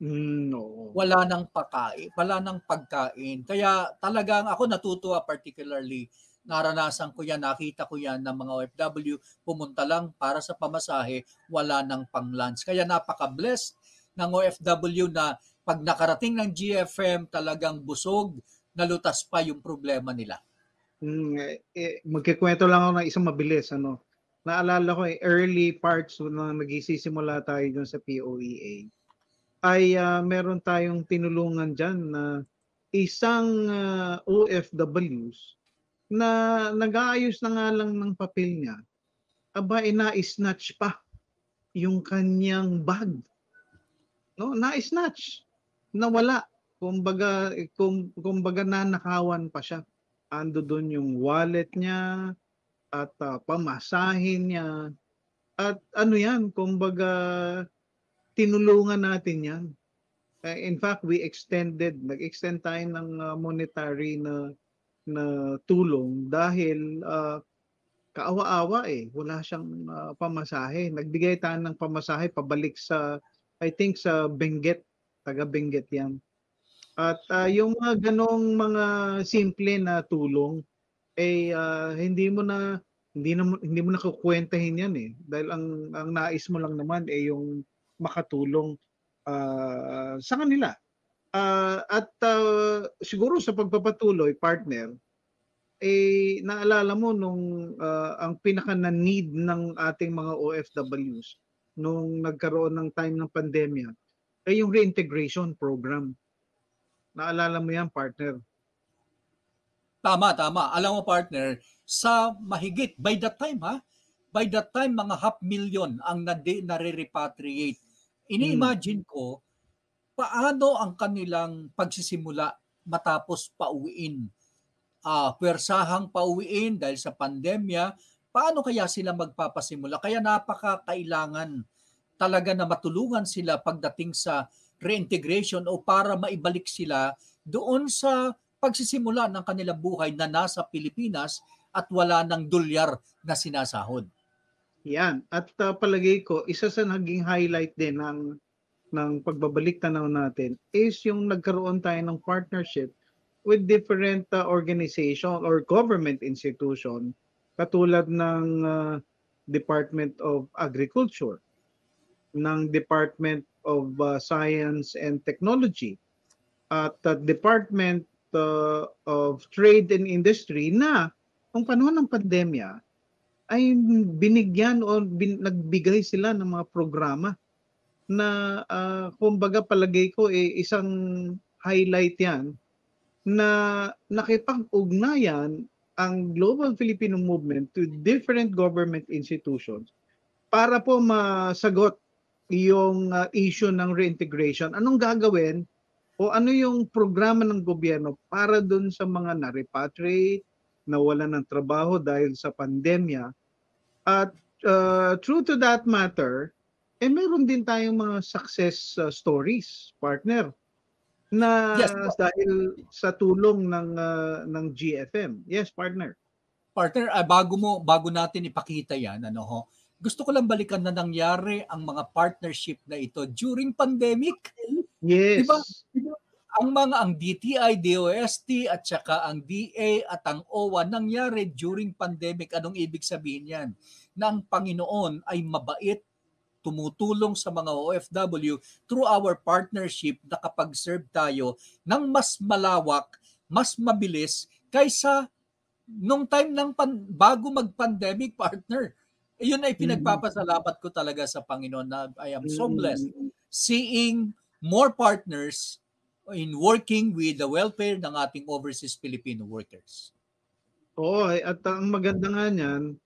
No. Wala nang pagkain. Kaya talagang ako natutuwa, particularly naranasan ko yan, nakita ko yan ng mga OFW, pumunta lang para sa pamasahe, wala nang pang-lunch. Kaya napaka-blessed ng OFW na pag nakarating ng GFM, talagang busog, nalutas pa yung problema nila. Magkikwento lang ako ng isang mabilis. Naalala ko early parts na nagsisimula tayo dun sa POEA ay meron tayong tinulungan dyan na isang OFWs na nag-aayos na nga lang ng papel niya. Aba, na-snatch pa yung kanyang bag. No, na-snatch. Nawala. Kumbaga nanakawan pa siya. Ando doon yung wallet niya at pamasahin niya. At kumbaga tinulungan natin yan. In fact, nag-extend tayo ng monetary na tulong dahil kaawa-awa wala siyang pamasahe. Nagbigay tayo ng pamasahe pabalik sa, I think sa Benguet, taga Benguet yan. At yung mga ganong mga simple na tulong hindi mo na kukwentahin yan dahil ang nais mo lang naman yung makatulong sa kanila. At siguro sa pagpapatuloy, partner, naalala mo nung ang pinaka na need ng ating mga OFWs nung nagkaroon ng time ng pandemya ay yung reintegration program. Naalala mo yan, partner? Tama. Alam mo, partner, sa mahigit, by that time, mga 500,000 ang nare-repatriate. Ini-imagine ko, paano ang kanilang pagsisimula matapos pauwiin? Pwersahang pauwiin dahil sa pandemya, paano kaya sila magpapasimula? Kaya napakakailangan talaga na matulungan sila pagdating sa reintegration o para maibalik sila doon sa pagsisimula ng kanilang buhay na nasa Pilipinas at wala ng dolyar na sinasahod. Yan. At palagay ko, isa sa naging highlight din ng pagbabalik tanaw natin is yung nagkaroon tayo ng partnership with different organization or government institution katulad ng Department of Agriculture, ng Department of Science and Technology, at Department of Trade and Industry na nung panahon ng pandemya ay binigyan o nagbigay sila ng mga programa na kumbaga palagay ko isang highlight yan na nakipag-ugnayan ang Global Filipino Movement to different government institutions para po masagot yung issue ng reintegration. Anong gagawin o ano yung programa ng gobyerno para dun sa mga na-repatriate, nawalan ng trabaho dahil sa pandemya. At true to that matter, meron din tayong mga success stories, partner, na Yes, dahil sa tulong ng GFM. Yes, partner. Partner, bago natin ipakita yan, gusto ko lang balikan na nangyari ang mga partnership na ito during pandemic. Yes. Diba? Ang DTI, DOST at saka ang DA at ang OWA nangyari during pandemic. Anong ibig sabihin yan? Na ang Panginoon ay mabait tumutulong sa mga OFW through our partnership, nakapag-serve tayo ng mas malawak, mas mabilis kaysa nung time ng bago mag-pandemic, partner. Yun ay pinagpapasalamat ko talaga sa Panginoon na I am so blessed seeing more partners in working with the welfare ng ating overseas Filipino workers. Oo, at ang maganda nga niyan,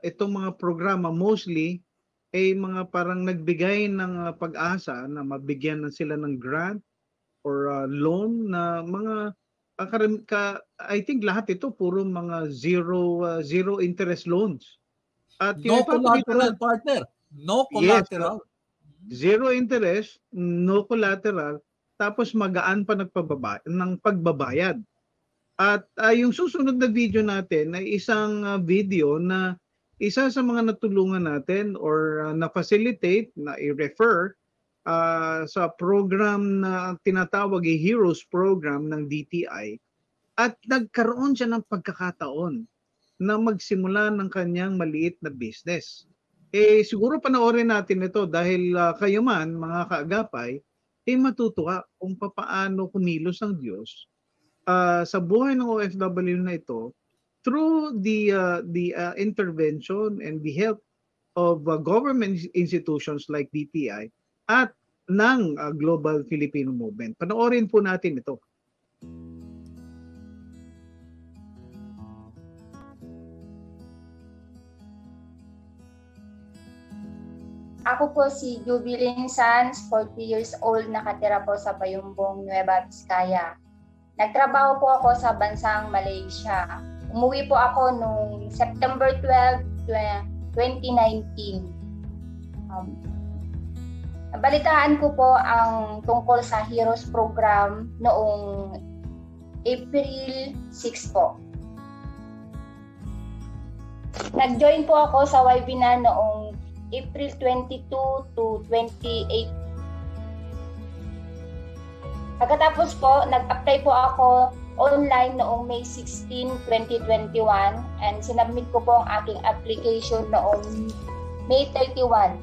itong mga programa mostly ay mga parang nagbigay ng pag-asa na mabigyan na sila ng grant or loan na mga I think lahat ito puro mga zero interest loans. At No collateral, partner. No collateral. Yes, zero interest, no collateral, tapos magaan pa ng pagbabayad. At yung susunod na video natin ay isang video na isa sa mga natulungan natin or na-facilitate, na i-refer sa program na tinatawag Heroes Program ng DTI, at nagkaroon siya ng pagkakataon na magsimula ng kanyang maliit na business. Siguro panoorin natin ito dahil kayo man, mga kaagapay, matutuwa kung paano kumilos ang Diyos sa buhay ng OFW na ito through the intervention and the help of government institutions like DTI at ng Global Filipino Movement. Panoorin po natin ito. Ako po si Jubilin Sanz, 40 years old, nakatira po sa Bayumbong, Nueva Vizcaya. Nagtrabaho po ako sa bansang Malaysia. Umuwi po ako noong September 12, 2019. Nabalitaan ko po ang tungkol sa Heroes Program noong April 6 po. Nag-join po ako sa webinar noong April 22 to 28. Pagkatapos po, nag-apply po ako online noong May 16, 2021 and sinabmit ko po ang aking application noong May 31.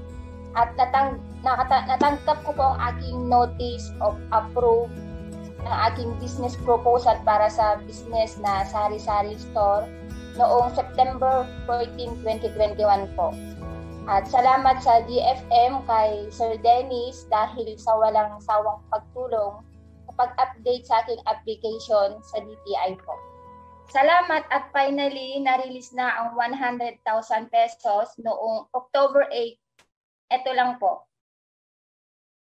At natanggap ko po ang aking notice of approve ng aking business proposal para sa business na sari-sari store noong September 14, 2021 po. At salamat sa GFM kay Sir Dennis dahil sa walang sawang pagtulong sa pag-update sa aking application sa DTI po. Salamat at finally na-release na ang 100,000 pesos noong October 8. Ito lang po.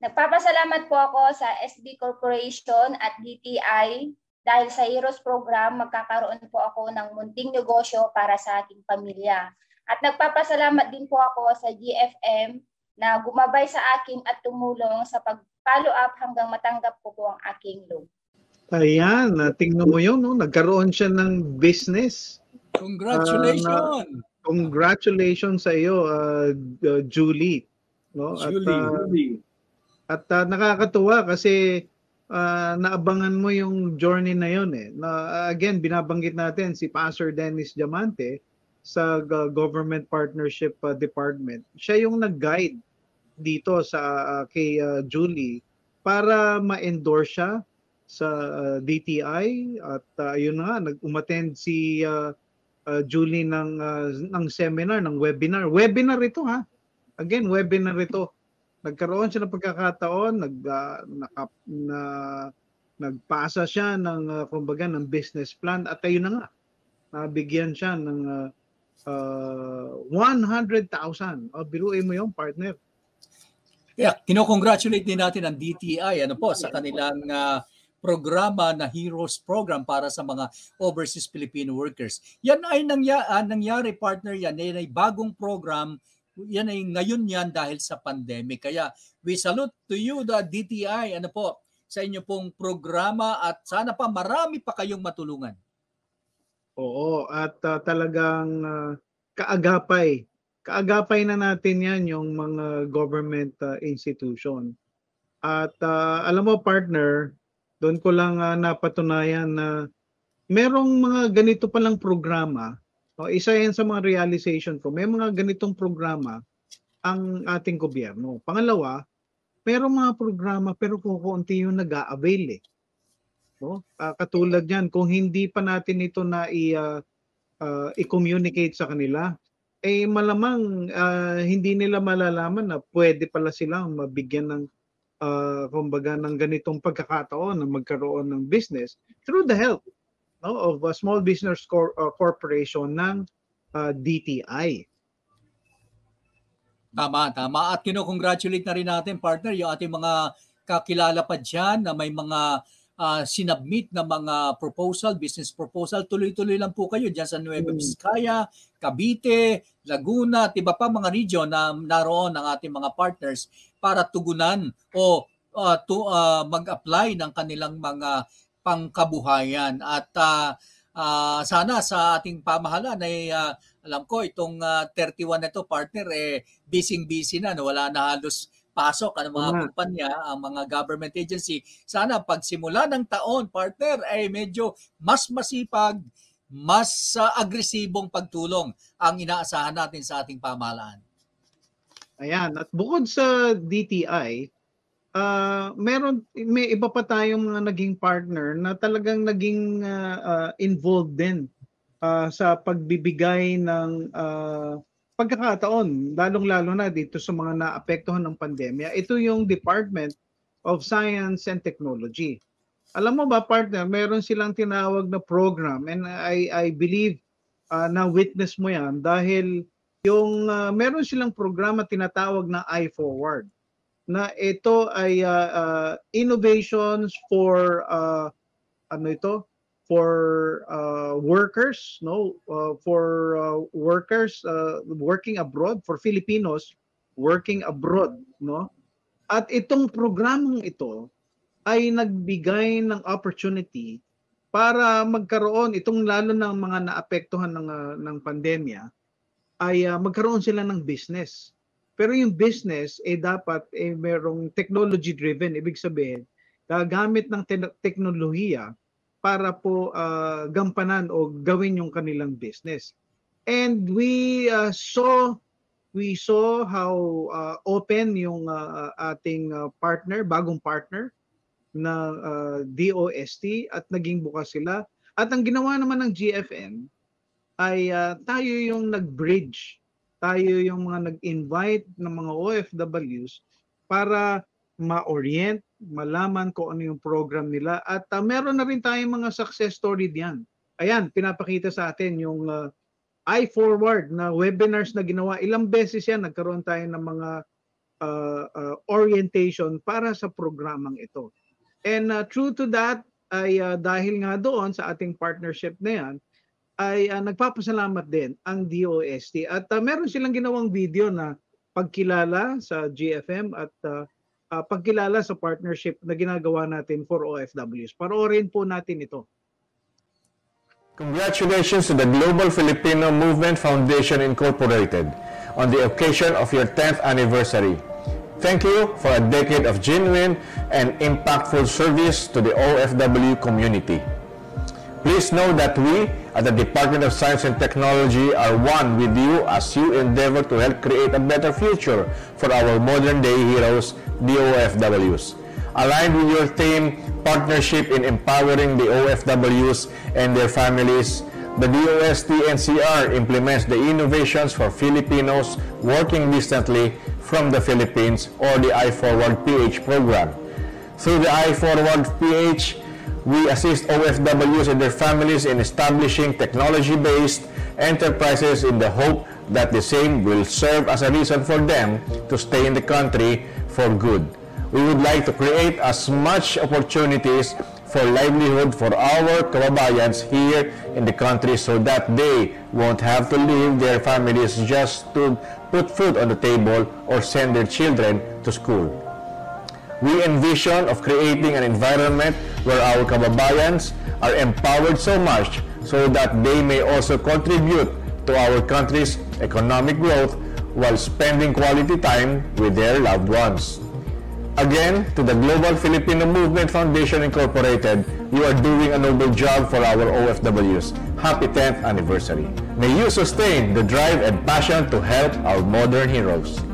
Nagpapasalamat po ako sa SB Corporation at DTI dahil sa Heroes Program magkakaroon po ako ng munting negosyo para sa aking pamilya. At nagpapasalamat din po ako sa GFM na gumabay sa akin at tumulong sa pag-follow up hanggang matanggap ko po ang aking loan. Ayan, tingnan mo yun, no? Nagkaroon siya ng business. Congratulations! Congratulations sa iyo, Julie. No? At nakakatuwa kasi naabangan mo yung journey na yun. Again, binabanggit natin si Pastor Dennis Diamante sa Government Partnership Department. Siya yung nag-guide dito sa kay Julie para ma-endorse siya sa DTI at yun nga nag-umattend si Julie ng seminar, ng webinar. Webinar ito ha. Again, webinar ito. Nagkaroon siya ng pagkakataon, nagpasa siya ng kumbaga ng business plan at ayun na nga. Nabigyan siya ng 100,000. Biruin mo yung partner. Yeah, kinocongratulate din natin ang DTI sa kanilang programa na Heroes Program para sa mga overseas Filipino workers. Yan ay nangyari, partner, yan ay bagong program. Yan ay ngayon yan dahil sa pandemic. Kaya we salute to you, the DTI, sa inyo pong programa at sana pa marami pa kayong matulungan. Oo, at talagang kaagapay. Kaagapay na natin yan yung mga government institution. At alam mo partner, doon ko lang napatunayan na merong mga ganito palang programa. Isa yan sa mga realization ko. May mga ganitong programa ang ating gobyerno. Pangalawa, merong mga programa pero kukunti yung nag-a-avail eh. No? Katulad yan, kung hindi pa natin ito na i-communicate sa kanila, eh malamang hindi nila malalaman na pwede pala silang mabigyan ng kumbaga ng ganitong pagkakataon na magkaroon ng business through the help of a small business corporation ng DTI. Tama. At kino-congratulate na rin natin, partner, yung ating mga kakilala pa dyan na may mga sinubmit na mga business proposal. Tuloy-tuloy lang po kayo dyan sa Nueva Vizcaya, Cavite, Laguna, at iba pa mga region na naroon ang ating mga partners para tugunan o mag-apply ng kanilang mga pangkabuhayan. At sana sa ating pamahalaan ay alam ko itong 31 na ito, partner, busy na, wala na halos pasok ang mga kumpanya, ang mga government agency. Sana pagsimula ng taon, partner, ay medyo mas masipag, mas agresibong pagtulong ang inaasahan natin sa ating pamahalaan. Ayan, at bukod sa DTI, may iba pa tayong mga naging partner na talagang naging involved din sa pagbibigay ng pagkakataon, lalong-lalo na dito sa mga naapektuhan ng pandemya. Ito yung Department of Science and Technology. Alam mo ba, partner, meron silang tinawag na program, and I believe na witness mo yan dahil yung meron silang programa tinatawag na iForward, na ito ay innovations for workers, workers working abroad, for Filipinos working abroad, no? At itong programang ito ay nagbigay ng opportunity para magkaroon itong lalo ng mga naapektuhan ng pandemya ay magkaroon sila ng business. Pero yung business dapat merong technology driven, ibig sabihin gagamit ng teknolohiya para po gampanan o gawin yung kanilang business. And we saw how open yung ating bagong partner na DOST, at naging bukas sila. At ang ginawa naman ng GFN ay tayo yung nag-bridge. Tayo yung mga nag-invite ng mga OFWs para ma-orient, malaman kung ano yung program nila. At meron na rin tayong mga success story diyan. Ayan, pinapakita sa atin yung iForward na webinars na ginawa. Ilang beses yan, nagkaroon tayo ng mga orientation para sa programang ito. And true to that, ay dahil nga doon sa ating partnership na yan, ay nagpapasalamat din ang DOST. At meron silang ginawang video na pagkilala sa GFM at pagkilala sa partnership na ginagawa natin for OFWs. Panoorin po natin ito. Congratulations to the Global Filipino Movement Foundation Incorporated on the occasion of your 10th anniversary. Thank you for a decade of genuine and impactful service to the OFW community. Please know that we at the Department of Science and Technology are one with you as you endeavor to help create a better future for our modern-day heroes, the OFWs. Aligned with your theme, partnership in empowering the OFWs and their families, the DOST-NCR implements the innovations for Filipinos working distantly from the Philippines, or the iForward PH program. Through the iForward PH, we assist OFWs and their families in establishing technology-based enterprises in the hope that the same will serve as a reason for them to stay in the country for good. We would like to create as much opportunities for livelihood for our kababayans here in the country so that they won't have to leave their families just to put food on the table or send their children to school. We envision of creating an environment where our kababayans are empowered so much so that they may also contribute to our country's economic growth while spending quality time with their loved ones. Again, to the Global Filipino Movement Foundation Incorporated, you are doing a noble job for our OFWs. Happy 10th anniversary. May you sustain the drive and passion to help our modern heroes.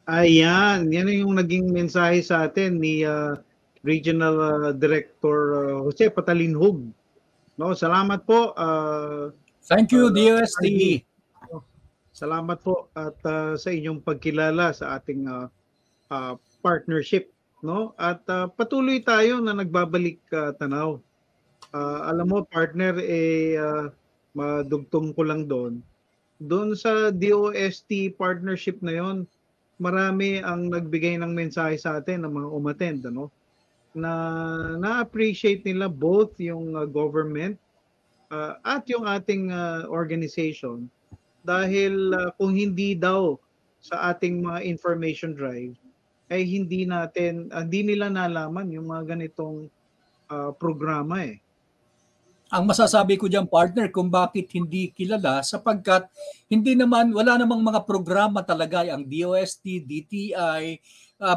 Ayan, yan yung naging mensahe sa atin ni Regional Director Jose Patalinhog. No, salamat po. Thank you, DOST. Salamat po at sa inyong pagkilala sa ating partnership, no? At patuloy tayo na nagbabalik tanaw. Alam mo, partner, madugtong ko lang doon. Doon sa DOST partnership na yon, marami ang nagbigay ng mensahe sa atin ng mga umattend, ano? Na-appreciate nila both yung government at yung ating organization dahil kung hindi daw sa ating mga information drive ay hindi nila nalaman yung mga ganitong programa eh. Ang masasabi ko diyan, partner, kung bakit hindi kilala sapagkat wala namang mga programa talaga ang DOST, DTI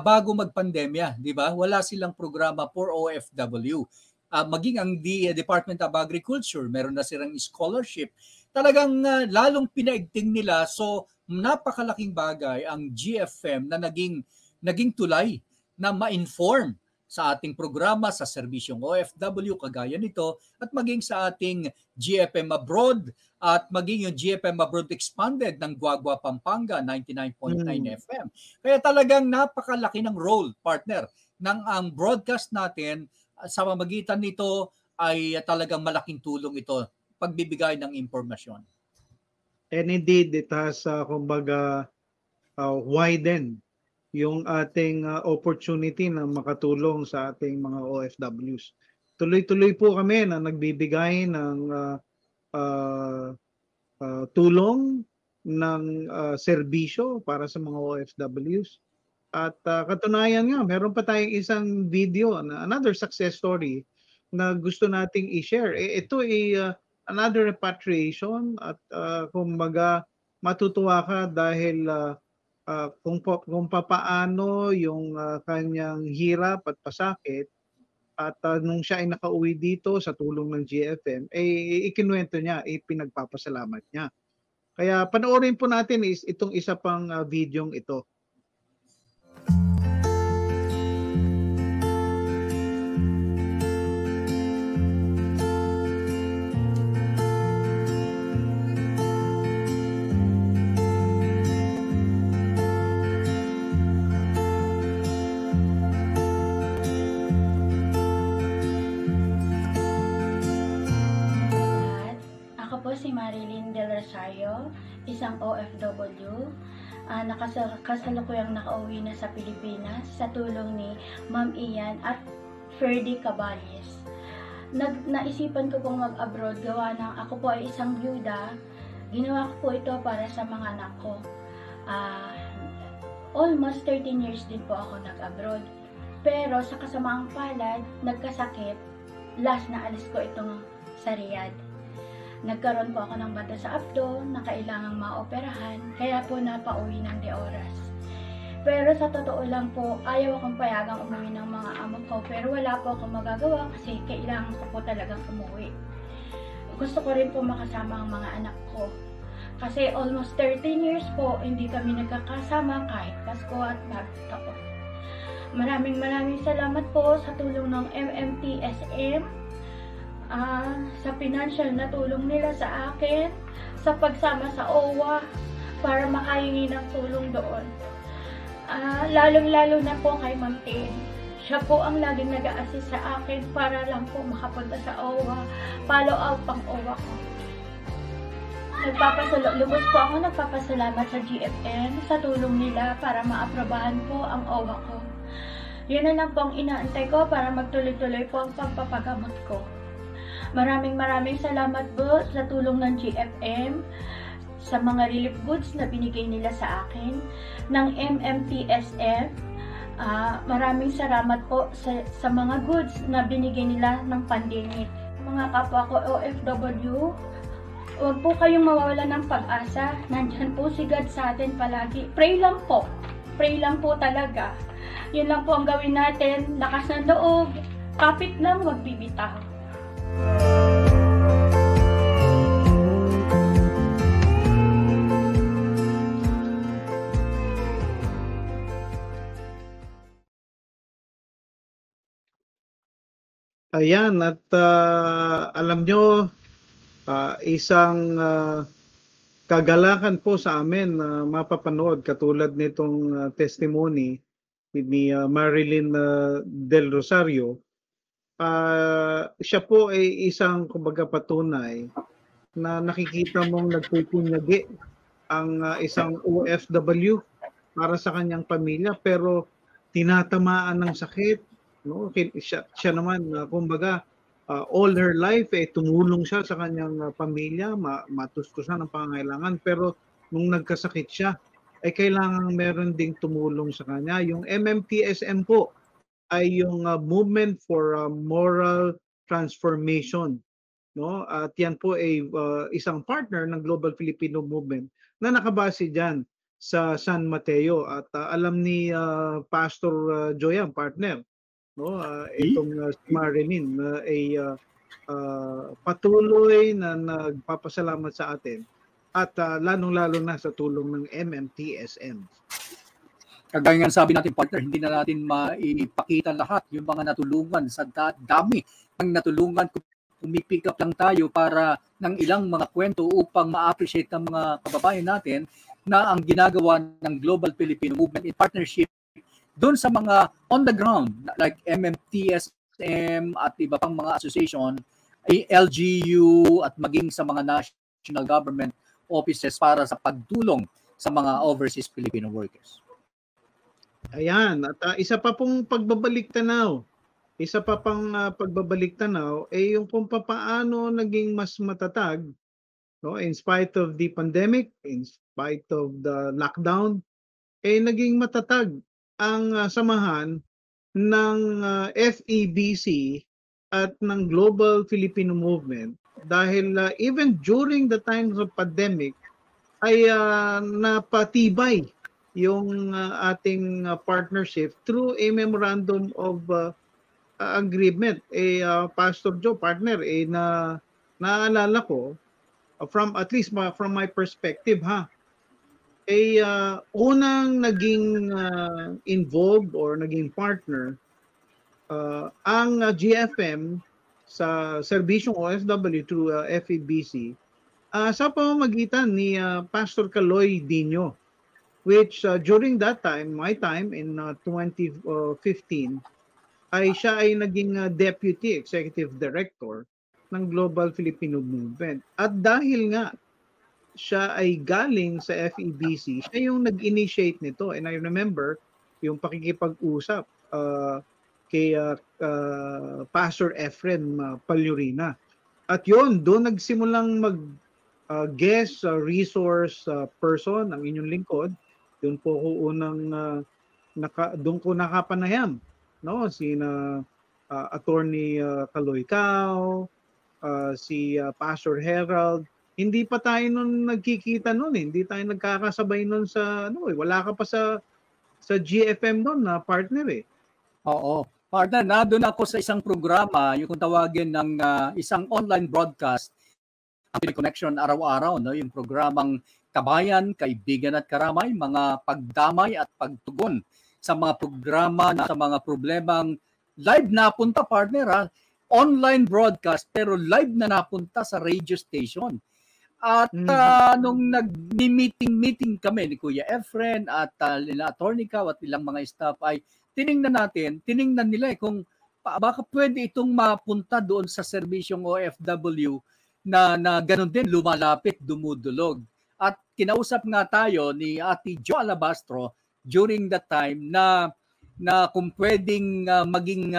bago magpandemya, di ba? Wala silang programa for OFW. Maging ang Department of Agriculture, meron na silang scholarship. Talagang lalong pinaigting nila. So napakalaking bagay ang GFM na naging tulay na ma-inform sa ating programa sa serbisyong OFW kagaya nito at maging sa ating GFM Abroad at maging yung GFM Abroad Expanded ng Guagua, Pampanga 99.9 FM. Kaya talagang napakalaki ng role, partner, ng ang broadcast natin sa pamamagitan nito ay talagang malaking tulong ito pagbibigay ng impormasyon. And indeed, it has widen yung ating opportunity na makatulong sa ating mga OFWs. Tuloy-tuloy po kami na nagbibigay ng tulong ng serbisyo para sa mga OFWs. At katunayan nga, meron pa tayong isang video, another success story na gusto nating i-share. Ito ay another repatriation at kumbaga matutuwa ka dahil kung papaano yung kanyang hirap at pasakit at nung siya ay nakauwi dito sa tulong ng GFM, ikinuwento niya, pinagpapasalamat niya. Kaya panoorin po natin itong isa pang videong ito. Si Marilyn Del Rosario, isang OFW, kasalukuyang nakauwi na sa Pilipinas sa tulong ni Ma'am Ian at Ferdy Caballes. Naisipan ko pong mag-abroad gawa ng ako po ay isang byuda. Ginawa ko po ito para sa mga anak ko. Almost 13 years din po ako nag-abroad. Pero sa kasamaang palad, nagkasakit. Last na alis ko itong sa Riyadh. Nagkaroon po ako ng bata sa abdo na kailangang maoperahan, kaya po napauwi ng de oras. Pero sa totoo lang po, ayaw akong payagang umuwi ng mga amo ko, pero wala po akong magagawa kasi kailangan ko po talagang umuwi. Gusto ko rin po makasama ang mga anak ko. Kasi almost 13 years po, hindi kami nagkakasama kahit Pasko at Bagong Taon. Maraming salamat po sa tulong ng MMTSM. Sa financial na tulong nila sa akin, sa pagsama sa OWA para makahingi ng tulong doon. Lalong-lalo na po kay Ma'am Tin. Siya po ang laging nag-a-assist sa akin para lang po makapunta sa OWA, follow up pang OWA ko. Lubos po ako nagpapasalamat sa GFM sa tulong nila para maaprobahan po ang OWA ko. Yun na lang po ang inaantay ko para magtuloy-tuloy po ang pagpapagamot ko. Maraming salamat po sa tulong ng GFM, sa mga relief goods na binigay nila sa akin, ng MMTSF. Maraming salamat po sa mga goods na binigay nila ng pandemic. Mga kapwa ko OFW, huwag po kayong mawawalan ng pag-asa. Nandyan po si God sa atin palagi. Pray lang po talaga. Yun lang po ang gawin natin. Lakas ng loob, kapit lang, huwag bibitaw. Ayan, at alam nyo, isang kagalakan po sa amin na mapapanood katulad nitong testimony ni Marilyn Del Rosario. Siya po ay isang kumbaga patunay na nakikita mong nagpupunyagi ang isang OFW para sa kanyang pamilya, pero tinatamaan ng sakit, no? Siya naman kumbaga all her life tumulong siya sa kanyang pamilya, matustusan ang pangangailangan, pero nung nagkasakit siya ay kailangan meron ding tumulong sa kanya. Yung MMTSM po ay yung Movement for Moral Transformation, no? At yan po ay isang partner ng Global Filipino Movement na nakabase diyan sa San Mateo, at alam ni Pastor Joy, ang partner, no? Itong si Marilyn ay patuloy na nagpapasalamat sa atin, at lalong-lalo na sa tulong ng MMTSM. Kagaya nga sabi natin, partner, hindi na natin maipakita lahat yung mga natulungan sa dami ng natulungan. Pumipick up lang tayo para ng ilang mga kwento upang ma-appreciate ng mga kababayan natin na ang ginagawa ng Global Filipino Movement in partnership doon sa mga on the ground like MMTSM at iba pang mga association, LGU at maging sa mga national government offices para sa pagtulong sa mga overseas Filipino workers. Ayan, at isa pa pong pagbabalik tanaw yung kung paano naging mas matatag, no, in spite of the pandemic, in spite of the lockdown, naging matatag ang samahan ng FEBC at ng Global Filipino Movement, dahil even during the times of pandemic ay napatibay yung ating partnership through a memorandum of agreement. Pastor Joe, partner, na naalala ko from at least from my perspective, unang naging involved or naging partner ang GFM sa serbisyong OFW through FEBC sa pamamagitan ni Pastor Kaloy Dino, which during that time, my time in 2015, siya ay naging Deputy Executive Director ng Global Filipino Movement. At dahil nga siya ay galing sa FEBC, siya yung nag-initiate nito. And I remember yung pakikipag-usap kay Pastor Efren Palyurina. At yun, doon nagsimulang guest resource person ang inyong lingkod. Doon po ko unang doon ko nakapanayam, no, sina Attorney Kaloy Cao, si Pastor Herald. Hindi pa tayo noon nagkikita noon, hindi tayo nagkakasabay noon sa wala ka pa sa GFM noon na partner Oo. Partner, doon ako sa isang programa, yung kung tawagin ng isang online broadcast, ang connection araw-araw, no, yung programang Kabayan, Kaibigan at Karamay, mga pagdamay at pagtugon sa mga programa na sa mga problemang live napunta, partner, online broadcast pero live na napunta sa radio station. At nung nag-meeting kami ni Kuya Efren at nila Attorney Cao at ilang mga staff, ay tiningnan nila kung baka pwede itong mapunta doon sa serbisyong OFW na ganun din, lumalapit, dumudulog. At kinausap nga tayo ni Ate Jo Alabastro during that time na kung pwedeng maging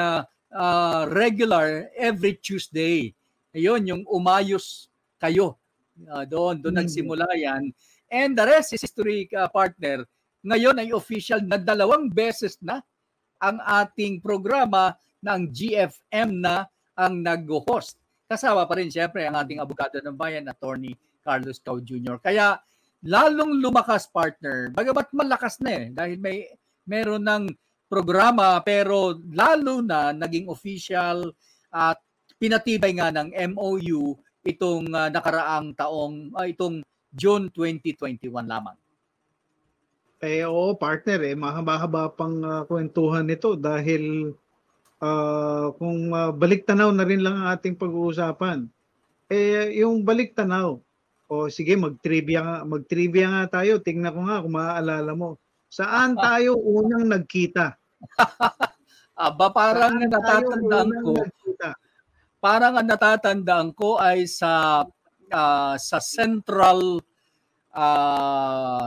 regular every Tuesday. Ayun, yung umayos kayo. Doon nagsimula yan. And the rest is history, partner. Ngayon ay official na 2 beses na ang ating programa ng GFM na ang nag-host. Kasama pa rin siyempre ang ating abogado ng bayan, Attorney Carlos Cao Jr. Kaya lalong lumakas, partner. Bagamat malakas na dahil meron ng programa, pero lalo na naging official at pinatibay nga ng MOU itong nakaraang taong, itong June 2021 lamang. Oo, partner, mahaba-haba pang kwentuhan nito dahil kung balik-tanaw na rin lang ang ating pag-uusapan. Yung balik-tanaw, sige, mag-trivia nga tayo. Tingnan ko nga kung maaalala mo. Saan tayo unang nagkita? Aba, parang ang natatandaan ko ay sa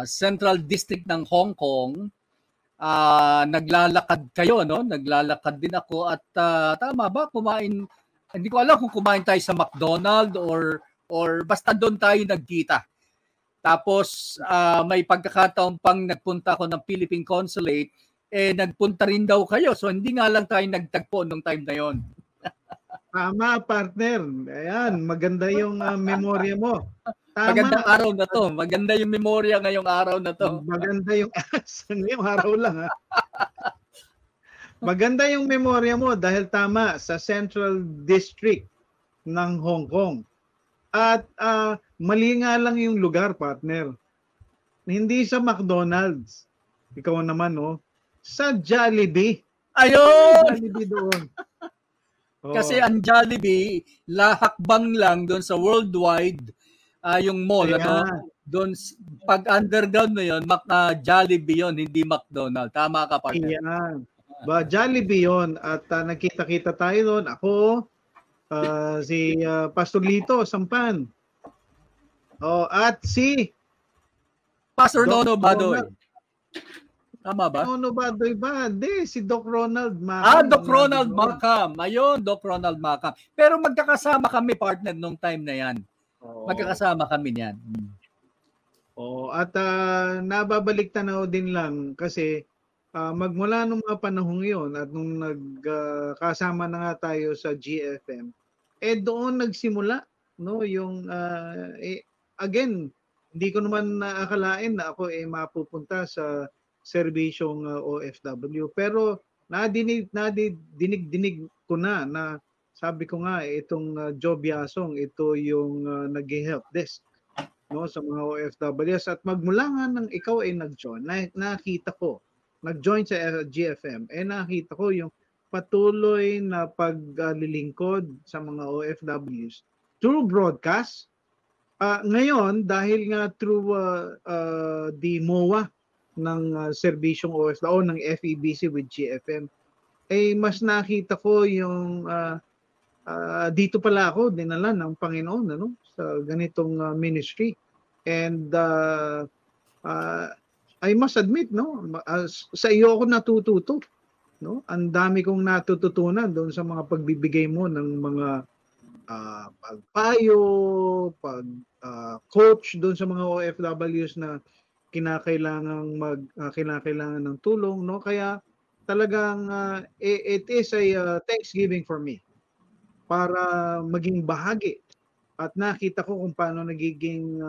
Central District ng Hong Kong. Naglalakad kayo, no? Naglalakad din ako at tama ba, hindi ko alam kung kumain tayo sa McDonald's or basta doon tayo nagkita. Tapos may pagkakataon pang nagpunta ako ng Philippine Consulate, nagpunta rin daw kayo. So hindi nga lang tayo nagtagpo nung time na yon. Tama, partner. Ayan, maganda yung memorya mo. Tama. Magandang araw na to. Maganda yung memorya ngayong araw na to. Maganda yung ngayong araw lang, ha? Maganda yung memorya mo dahil tama, sa Central District ng Hong Kong. At mali nga lang yung lugar, partner. Hindi sa McDonald's. Ikaw naman, no? Sa Jollibee. Ayun! Jollibee doon. Kasi ang Jollibee, lahakbang lang doon sa worldwide, yung mall. Doon, pag underground na yun, Jollibee yun, hindi McDonald's. Tama ka, partner. Ayan. Jollibee yun. At nakita-kita tayo doon. Ako, si Pastor Lito Sampan. At si Pastor Nono Badoy. Tama ba? Nono Badoy ba? Hindi, si Doc Ronald Macam. Doc Ronald Macam. Ayun, Doc Ronald Macam. Pero magkakasama kami, partner, nung time na yan. Magkakasama kami niyan. At nababalik tanaw din lang kasi magmula nung mga panahong yun at nung nagkasama na nga tayo sa GFM, doon nagsimula, no, yung again, hindi ko naman naakalain na ako mapupunta sa serbisyong OFW, pero nadinig ko na sabi ko nga itong Joe Biasong, ito yung nag-help desk, no, sa mga OFWs, at magmula nga nang ikaw ay nag-join, nag-join sa GFM, nakita ko yung patuloy na paglilingkod sa mga OFWs through broadcast. Ngayon, dahil nga through the MOA ng serbisyong OFW, ng FEBC with GFM, mas nakita ko yung dito pala ako dinala ng Panginoon, ano, sa ganitong ministry. And I must admit, no, sa iyo ako natututo, no? Ang dami kong natututunan doon sa mga pagbibigay mo ng mga pagpayo, coach doon sa mga OFWs na kinakailangan ng tulong, no? Kaya talagang it is a thanksgiving for me para maging bahagi at nakita ko kung paano nagiging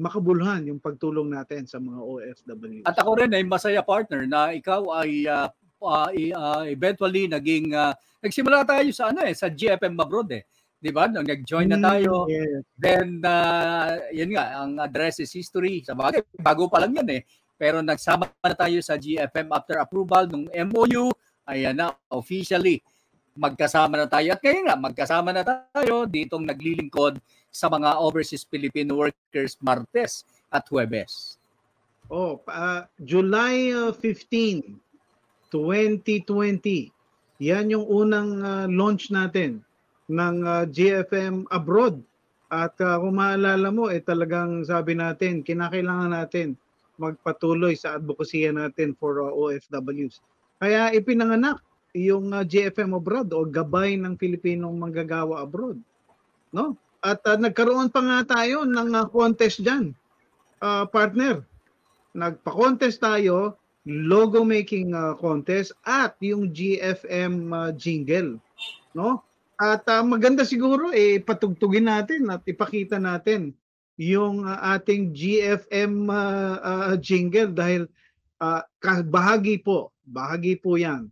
makabuluhan yung pagtulong natin sa mga OFW. At ako rin ay masaya, partner, na ikaw ay eventually nagsimula tayo sa sa GFM abroad, di ba? Nung nag-join na tayo, yes. Then yun nga, ang address is history. Sa bagay, bago pa lang yan pero nagsama na tayo sa GFM after approval ng MOU. Ayan na, officially magkasama na tayo. At ngayon nga, magkasama na tayo ditong naglilingkod sa mga overseas Filipino workers Martes at Huwebes. July 15, 2020. Yan yung unang launch natin ng GFM abroad. At kung maalala mo, talagang sabi natin, kinakailangan natin magpatuloy sa advocacy natin for OFWs. Kaya ipinanganak yung GFM abroad o gabay ng Pilipinong manggagawa abroad, no? At nagkaroon pa nga tayo ng contest diyan, partner. Nagpa-contest tayo, logo making contest at yung GFM jingle, no? At maganda siguro patugtugin natin at ipakita natin yung ating GFM jingle dahil bahagi po 'yan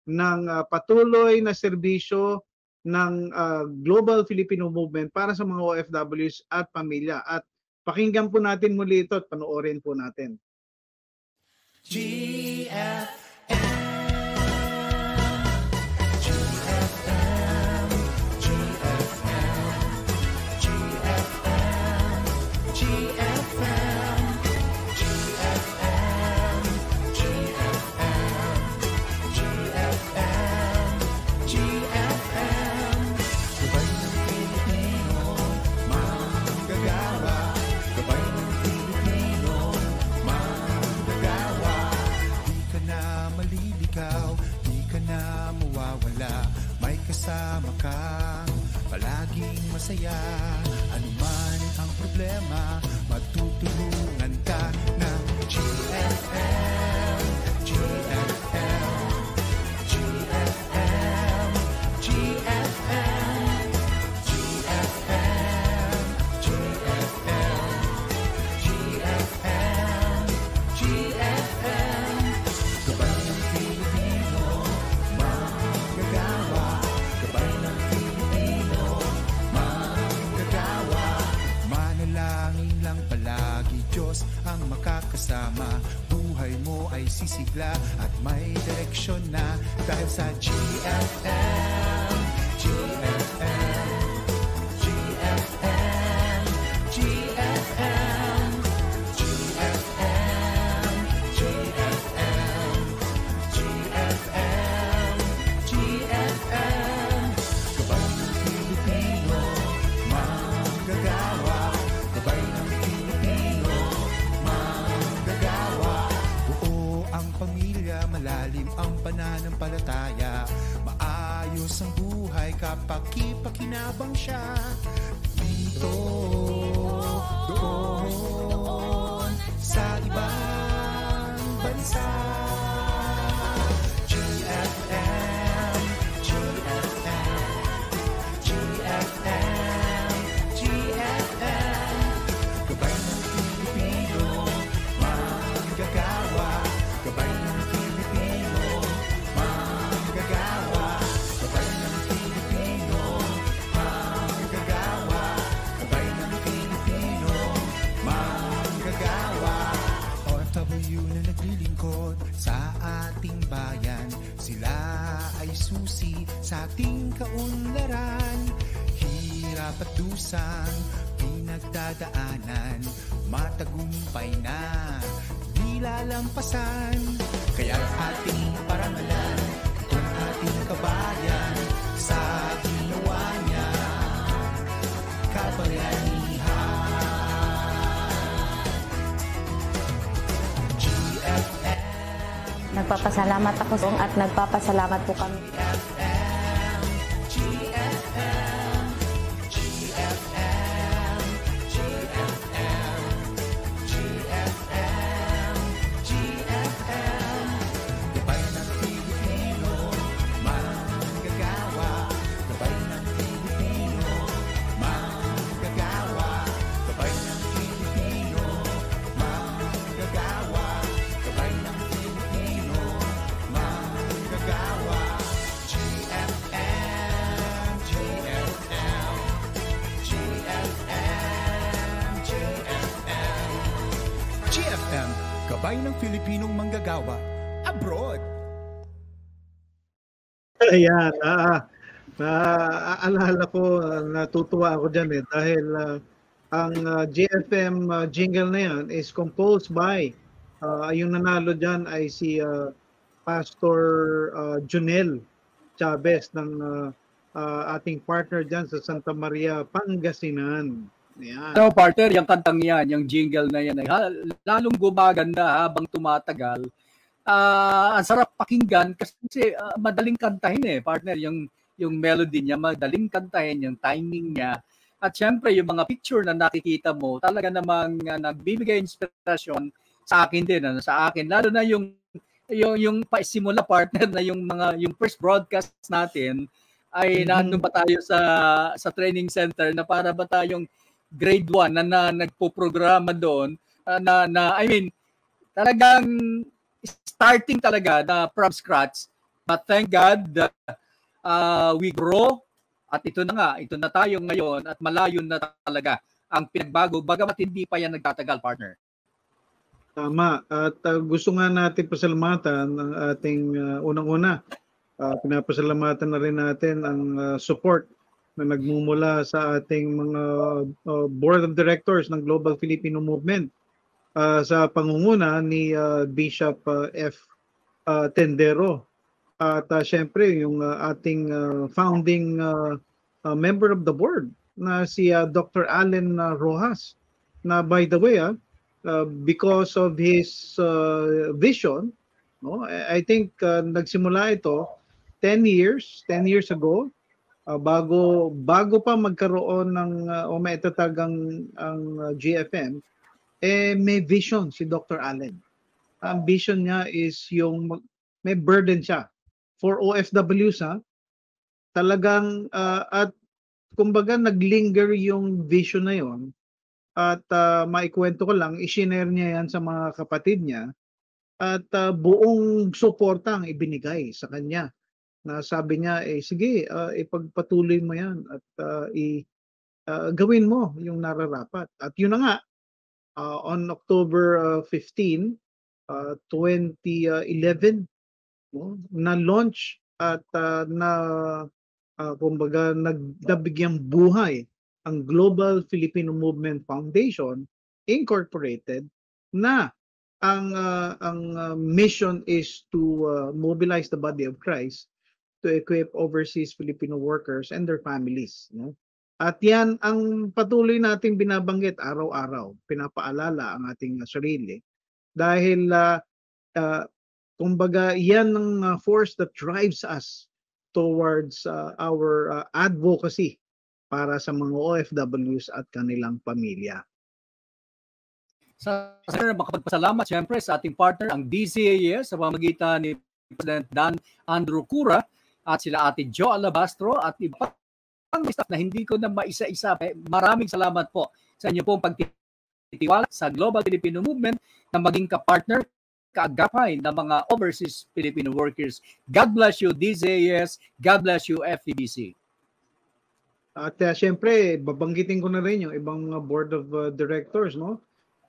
ng patuloy na serbisyo ng Global Filipino Movement para sa mga OFWs at pamilya. At pakinggan po natin muli ito at panoorin po natin. GFM saya. Anuman ang problema, magtutulungan ka ng GFM. GFM, GFM, GFM, GFM, GFM, GFM, GFM. Gabay ng Pilipino, manggagawa. Gabay ng Pilipino, manggagawa. Manalangin lang palagi, Diyos ang makakasama. Buhay mo ay sisigla at may direksyon na dahil sa GFM, GFM, GFM, GFM, GFM, GFM, GFM, GFM. Gabay ng Pilipino, manggagawa. Gabay ng Pilipino, manggagawa. Buo ang pamilya, malalim ang pananampalataya. Maayos ang buhay kapag kipakinabang siya. Dito, doon, sa ibang bansa. GFM, GFM, GFM, GFM. Gabay ng Pilipino, manggagawa. Gabay ng Pilipino, manggagawa. Gabay ng Pilipino, manggagawa. Gabay ng Pilipino, manggagawa. OFW na naglilingkod sa ating bayan, sila ay susi sa ating kaunlaran. Hirap at dusang pinagdadaanan, matagumpay na nilalampasan. Kaya't ating parangalan itong ating kabayan sa ginawa niya kabayanihan. GFM, Nagpapasalamat ako at nagpapasalamat po kami. GFM, GFM, GFM, GFM, GFM, GFM. Gabay ng Pilipino, manggagawa. Gabay ng Pilipino, manggagawa. Gabay ng Pilipino, manggagawa. Gabay ng Pilipino, manggagawa. GFM, GFM, GFM, GFM. GFM, Gabay ng Pilipinong Manggagawa, abroad. Ayan, naalala ko, natutuwa ako dyan dahil ang GFM jingle na yan is composed by, yung nanalo dyan ay si Pastor Junel Chavez ng ating partner dyan sa Santa Maria, Pangasinan. Ayan. So partner, yung kantang yan, yung jingle na yan, lalong gumaganda habang tumatagal. Ang sarap pakinggan kasi madaling kantahin partner, yung melody niya, madaling kantahin, yung timing niya. At syempre, yung mga picture na nakikita mo, talaga namang nagbibigay inspirasyon sa akin din, sa akin. Lalo na yung simula partner na yung first broadcast natin ay nandun pa tayo sa training center na para ba tayong grade 1 na nagpo-programa doon I mean, talagang starting talaga na from scratch. But thank God that we grow at ito na tayo ngayon at malayo na talaga ang pinagbago bagamat hindi pa yan nagtatagal, partner. Tama. At gusto nga natin pasalamatan ang ating unang-una. Pinapasalamatan na rin natin ang support na nagmumula sa ating mga board of directors ng Global Filipino Movement sa pangunguna ni Bishop F. Tendero. At syempre yung ating founding member of the board na si Dr. Allen Rojas, na by the way because of his vision, I think nagsimula ito 10 years ago bago pa magkaroon ng o maitatag ang GFM, may vision si Dr. Allen. Ang vision niya is yung may burden siya for OFWs, talagang at kumbaga naglinger yung vision na yon, at maikwento ko lang, i-share niya yan sa mga kapatid niya, at buong suporta ang ibinigay sa kanya. Na sabi niya, sige, ipagpatuloy mo yan at gawin mo yung nararapat. At yun na nga, on October 15, 2011, na-launch at kumbaga nagdabigyang buhay ang Global Filipino Movement Foundation Incorporated, na ang mission is to mobilize the body of Christ to equip overseas Filipino workers and their families. At yan ang patuloy nating binabanggit araw-araw, pinapaalala ang ating sarili. Dahil kumbaga yan ang force that drives us towards our advocacy para sa mga OFWs at kanilang pamilya. Sa makapagpasalamat siyempre sa ating partner, ang DZAS, sa pamamagitan ni President Dan Andrew Cura at sila Ate Jo Alabastro at iba pang staff na hindi ko na maisa-isa. Maraming salamat po sa inyo pong pagtitiwala sa Global Filipino Movement na maging kapartner, kaagapay ng mga overseas Filipino workers. God bless you, DZAS. God bless you, FEBC. At siyempre, babanggitin ko na rin yung ibang board of directors, no?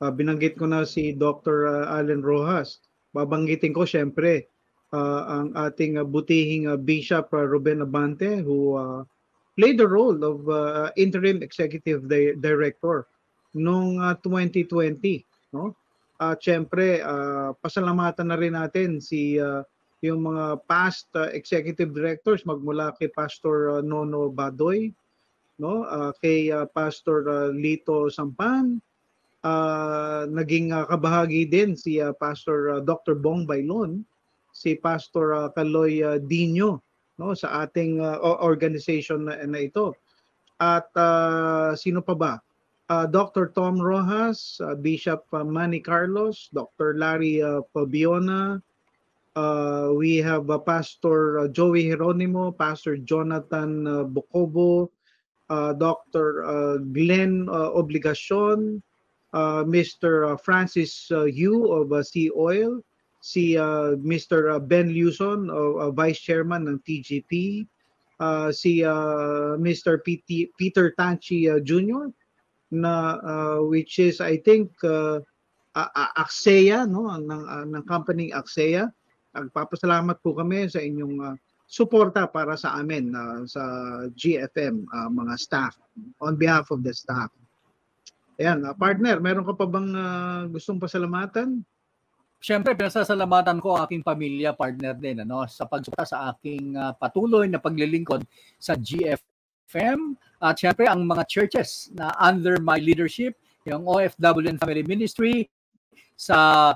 Binanggit ko na si Dr. Allen Rojas. Babanggitin ko siyempre ang ating butihing Bishop Ruben Abante, who played the role of interim executive director noong 2020, no? At siyempre, pasalamatan na rin natin yung mga past executive directors, magmula kay Pastor Nono Badoy, no? Kay Pastor Lito Sampan, naging kabahagi din si Pastor Dr. Bong Bailon, si Pastor Kaloy Dino, no, sa ating organization na ito. At sino pa ba? Dr. Tom Rojas, Bishop Manny Carlos, Dr. Larry Fabiona, we have Pastor Joey Jeronimo, Pastor Jonathan Bocobo, Dr. Glenn Obligacion, Mr. Francis Yu of Sea Oil, si Mr. Ben Luzon, Vice Chairman ng TGP, si Mr. Peter Tanchi Jr., na which is I think Axea, no, ng company Axea. Nagpapasalamat po kami sa inyong suporta para sa amin sa GFM, mga staff, on behalf of the staff. Ayan, partner, meron ka pa bang gustong pasalamatan? Siyempre, pinasasalamatan ko aking pamilya, partner din, sa pagsuporta sa aking patuloy na paglilingkod sa GFM. At siyempre, ang mga churches na under my leadership, yung OFW and Family Ministry, sa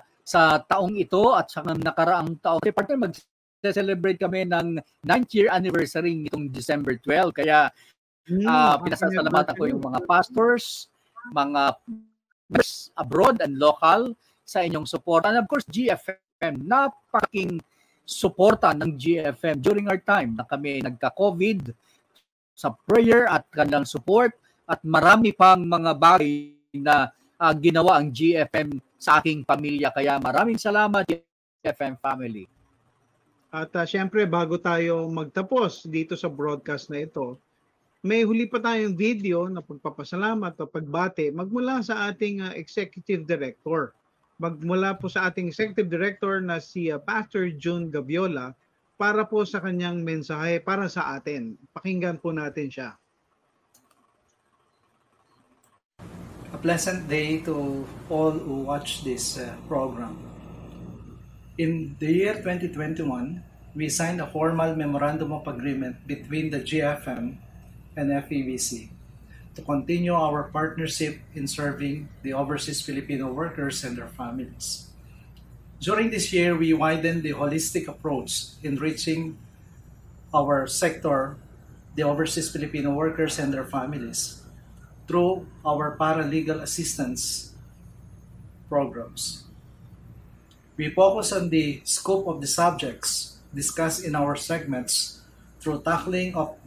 taong ito at sa nakaraang taong. Partner, mag-celebrate kami ng 9th year anniversary nitong December 12. Kaya pinasasalamatan ko yung mga pastors, mga abroad and local sa inyong support. And of course, GFM, napakaking suporta ng GFM during our time na kami nagka-COVID, sa prayer at kanilang support, at marami pang mga bagay na ginawa ang GFM sa aking pamilya. Kaya maraming salamat, GFM family. At syempre, bago tayo magtapos dito sa broadcast na ito, may huli pa tayong video na pagpapasalamat o pagbate magmula sa ating executive director. Magmula po sa ating executive director na si Pastor June Gaviola, para po sa kanyang mensahe para sa atin. Pakinggan po natin siya. A pleasant day to all who watch this program. In the year 2021, we signed a formal memorandum of agreement between the GFM and FEBC to continue our partnership in serving the overseas Filipino workers and their families. During this year, we widened the holistic approach in reaching our sector the overseas Filipino workers and their families through our paralegal assistance programs. We focus on the scope of the subjects discussed in our segments through tackling of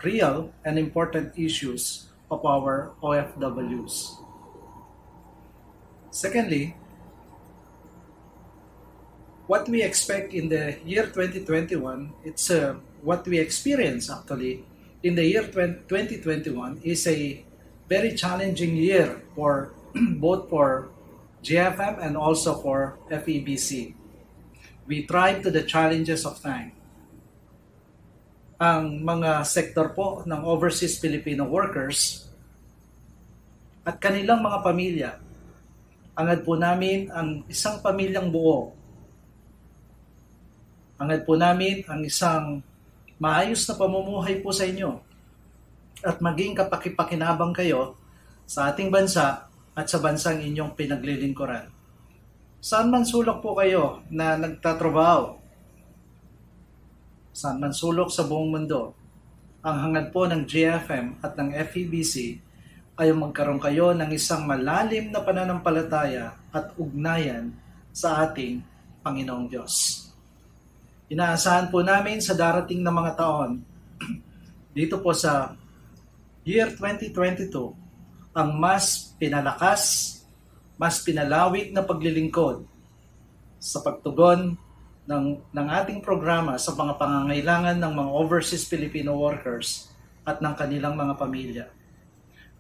real and important issues of our OFWs. Secondly, what we expect in the year 2021, it's what we experience actually in the year 2021 is a very challenging year for both for GFM and also for FEBC. We thrive to the challenges of time. Ang mga sektor po ng overseas Filipino workers at kanilang mga pamilya, angad po namin ang isang pamilyang buo. Angad po namin ang isang maayos na pamumuhay po sa inyo at maging kapakipakinabang kayo sa ating bansa at sa bansang inyong pinaglilingkuran. Saan man sulok po kayo na nagtatrabaho, saan man sulok sa buong mundo, ang hangad po ng GFM at ng FEBC ay magkaroon kayo ng isang malalim na pananampalataya at ugnayan sa ating Panginoong Diyos. Inaasahan po namin sa darating na mga taon, dito po sa year 2022, ang mas pinalakas, mas pinalawig na paglilingkod sa pagtugon ng ating programa sa mga pangangailangan ng mga overseas Filipino workers at ng kanilang mga pamilya.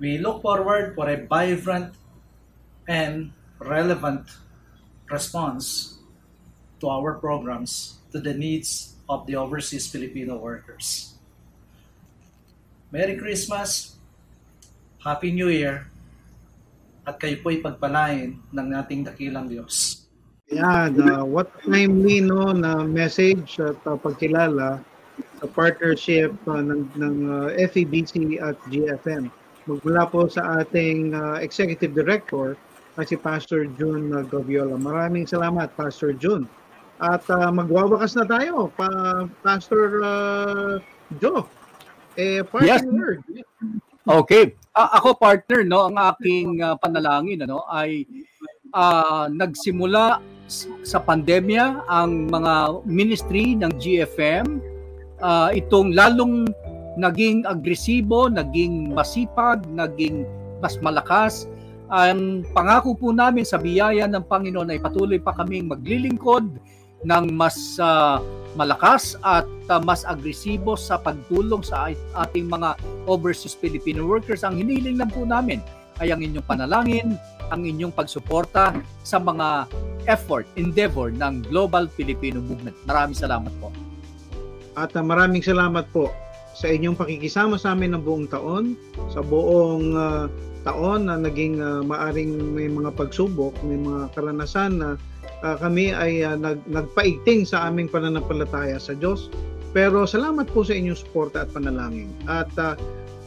We look forward for a vibrant and relevant response to our programs to the needs of the overseas Filipino workers. Merry Christmas, Happy New Year, at kayo po'y pagpalain ng ating dakilang Diyos. Yeah, what timely na message at pagkilala sa partnership ng FEBC at GFM. Magmula po sa ating Executive Director na si Pastor June Goviola. Maraming salamat, Pastor June. At magwawakas na tayo, Pastor Joe. Parting word. Okay. Ako partner, ang aking panalangin ay nagsimula sa pandemya ang mga ministry ng GFM, itong lalong naging agresibo, naging masipag, naging mas malakas. Ang pangako po namin sa biyaya ng Panginoon ay patuloy pa kaming maglilingkod ng mas malakas at mas agresibo sa pagtulong sa ating mga overseas Filipino workers. Ang hinihiling lang po namin ay ang inyong panalangin, ang inyong pagsuporta sa mga endeavor ng Global Filipino Movement. Maraming salamat po. At maraming salamat po sa inyong pakikisama sa amin ng buong taon, sa buong taon na naging maaring may mga pagsubok, may mga karanasan na kami ay nagpaigting sa aming pananampalataya sa Diyos. Pero salamat po sa inyong suporta at panalangin. At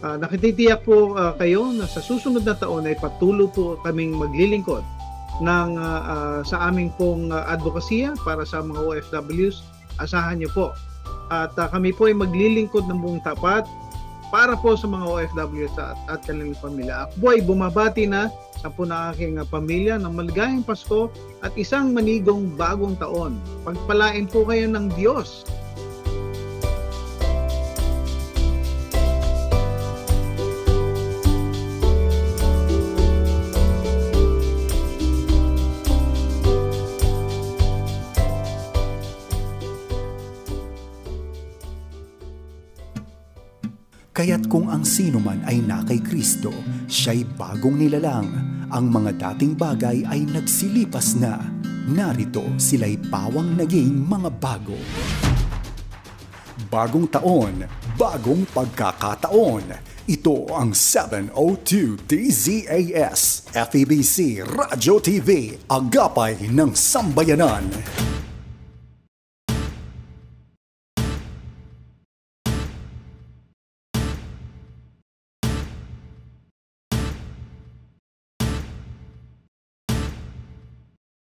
nakititiyak po kayo na sa susunod na taon ay patuloy po kaming maglilingkod ng sa aming pong advokasya para sa mga OFWs. Asahan niyo po. At kami po ay maglilingkod ng buong tapat para po sa mga OFWs at kanilang pamilya. Ako po ay bumabati na sa po na aking pamilya ng maligayang Pasko at isang manigong bagong taon. Pagpalain po kayo ng Diyos. Kaya't kung ang sino man ay na kay Kristo, siya'y bagong nilalang. Ang mga dating bagay ay nagsilipas na. Narito sila'y pawang naging mga bago. Bagong taon, bagong pagkakataon. Ito ang 702 DZAS, FEBC Radio TV, Agapay ng Sambayanan.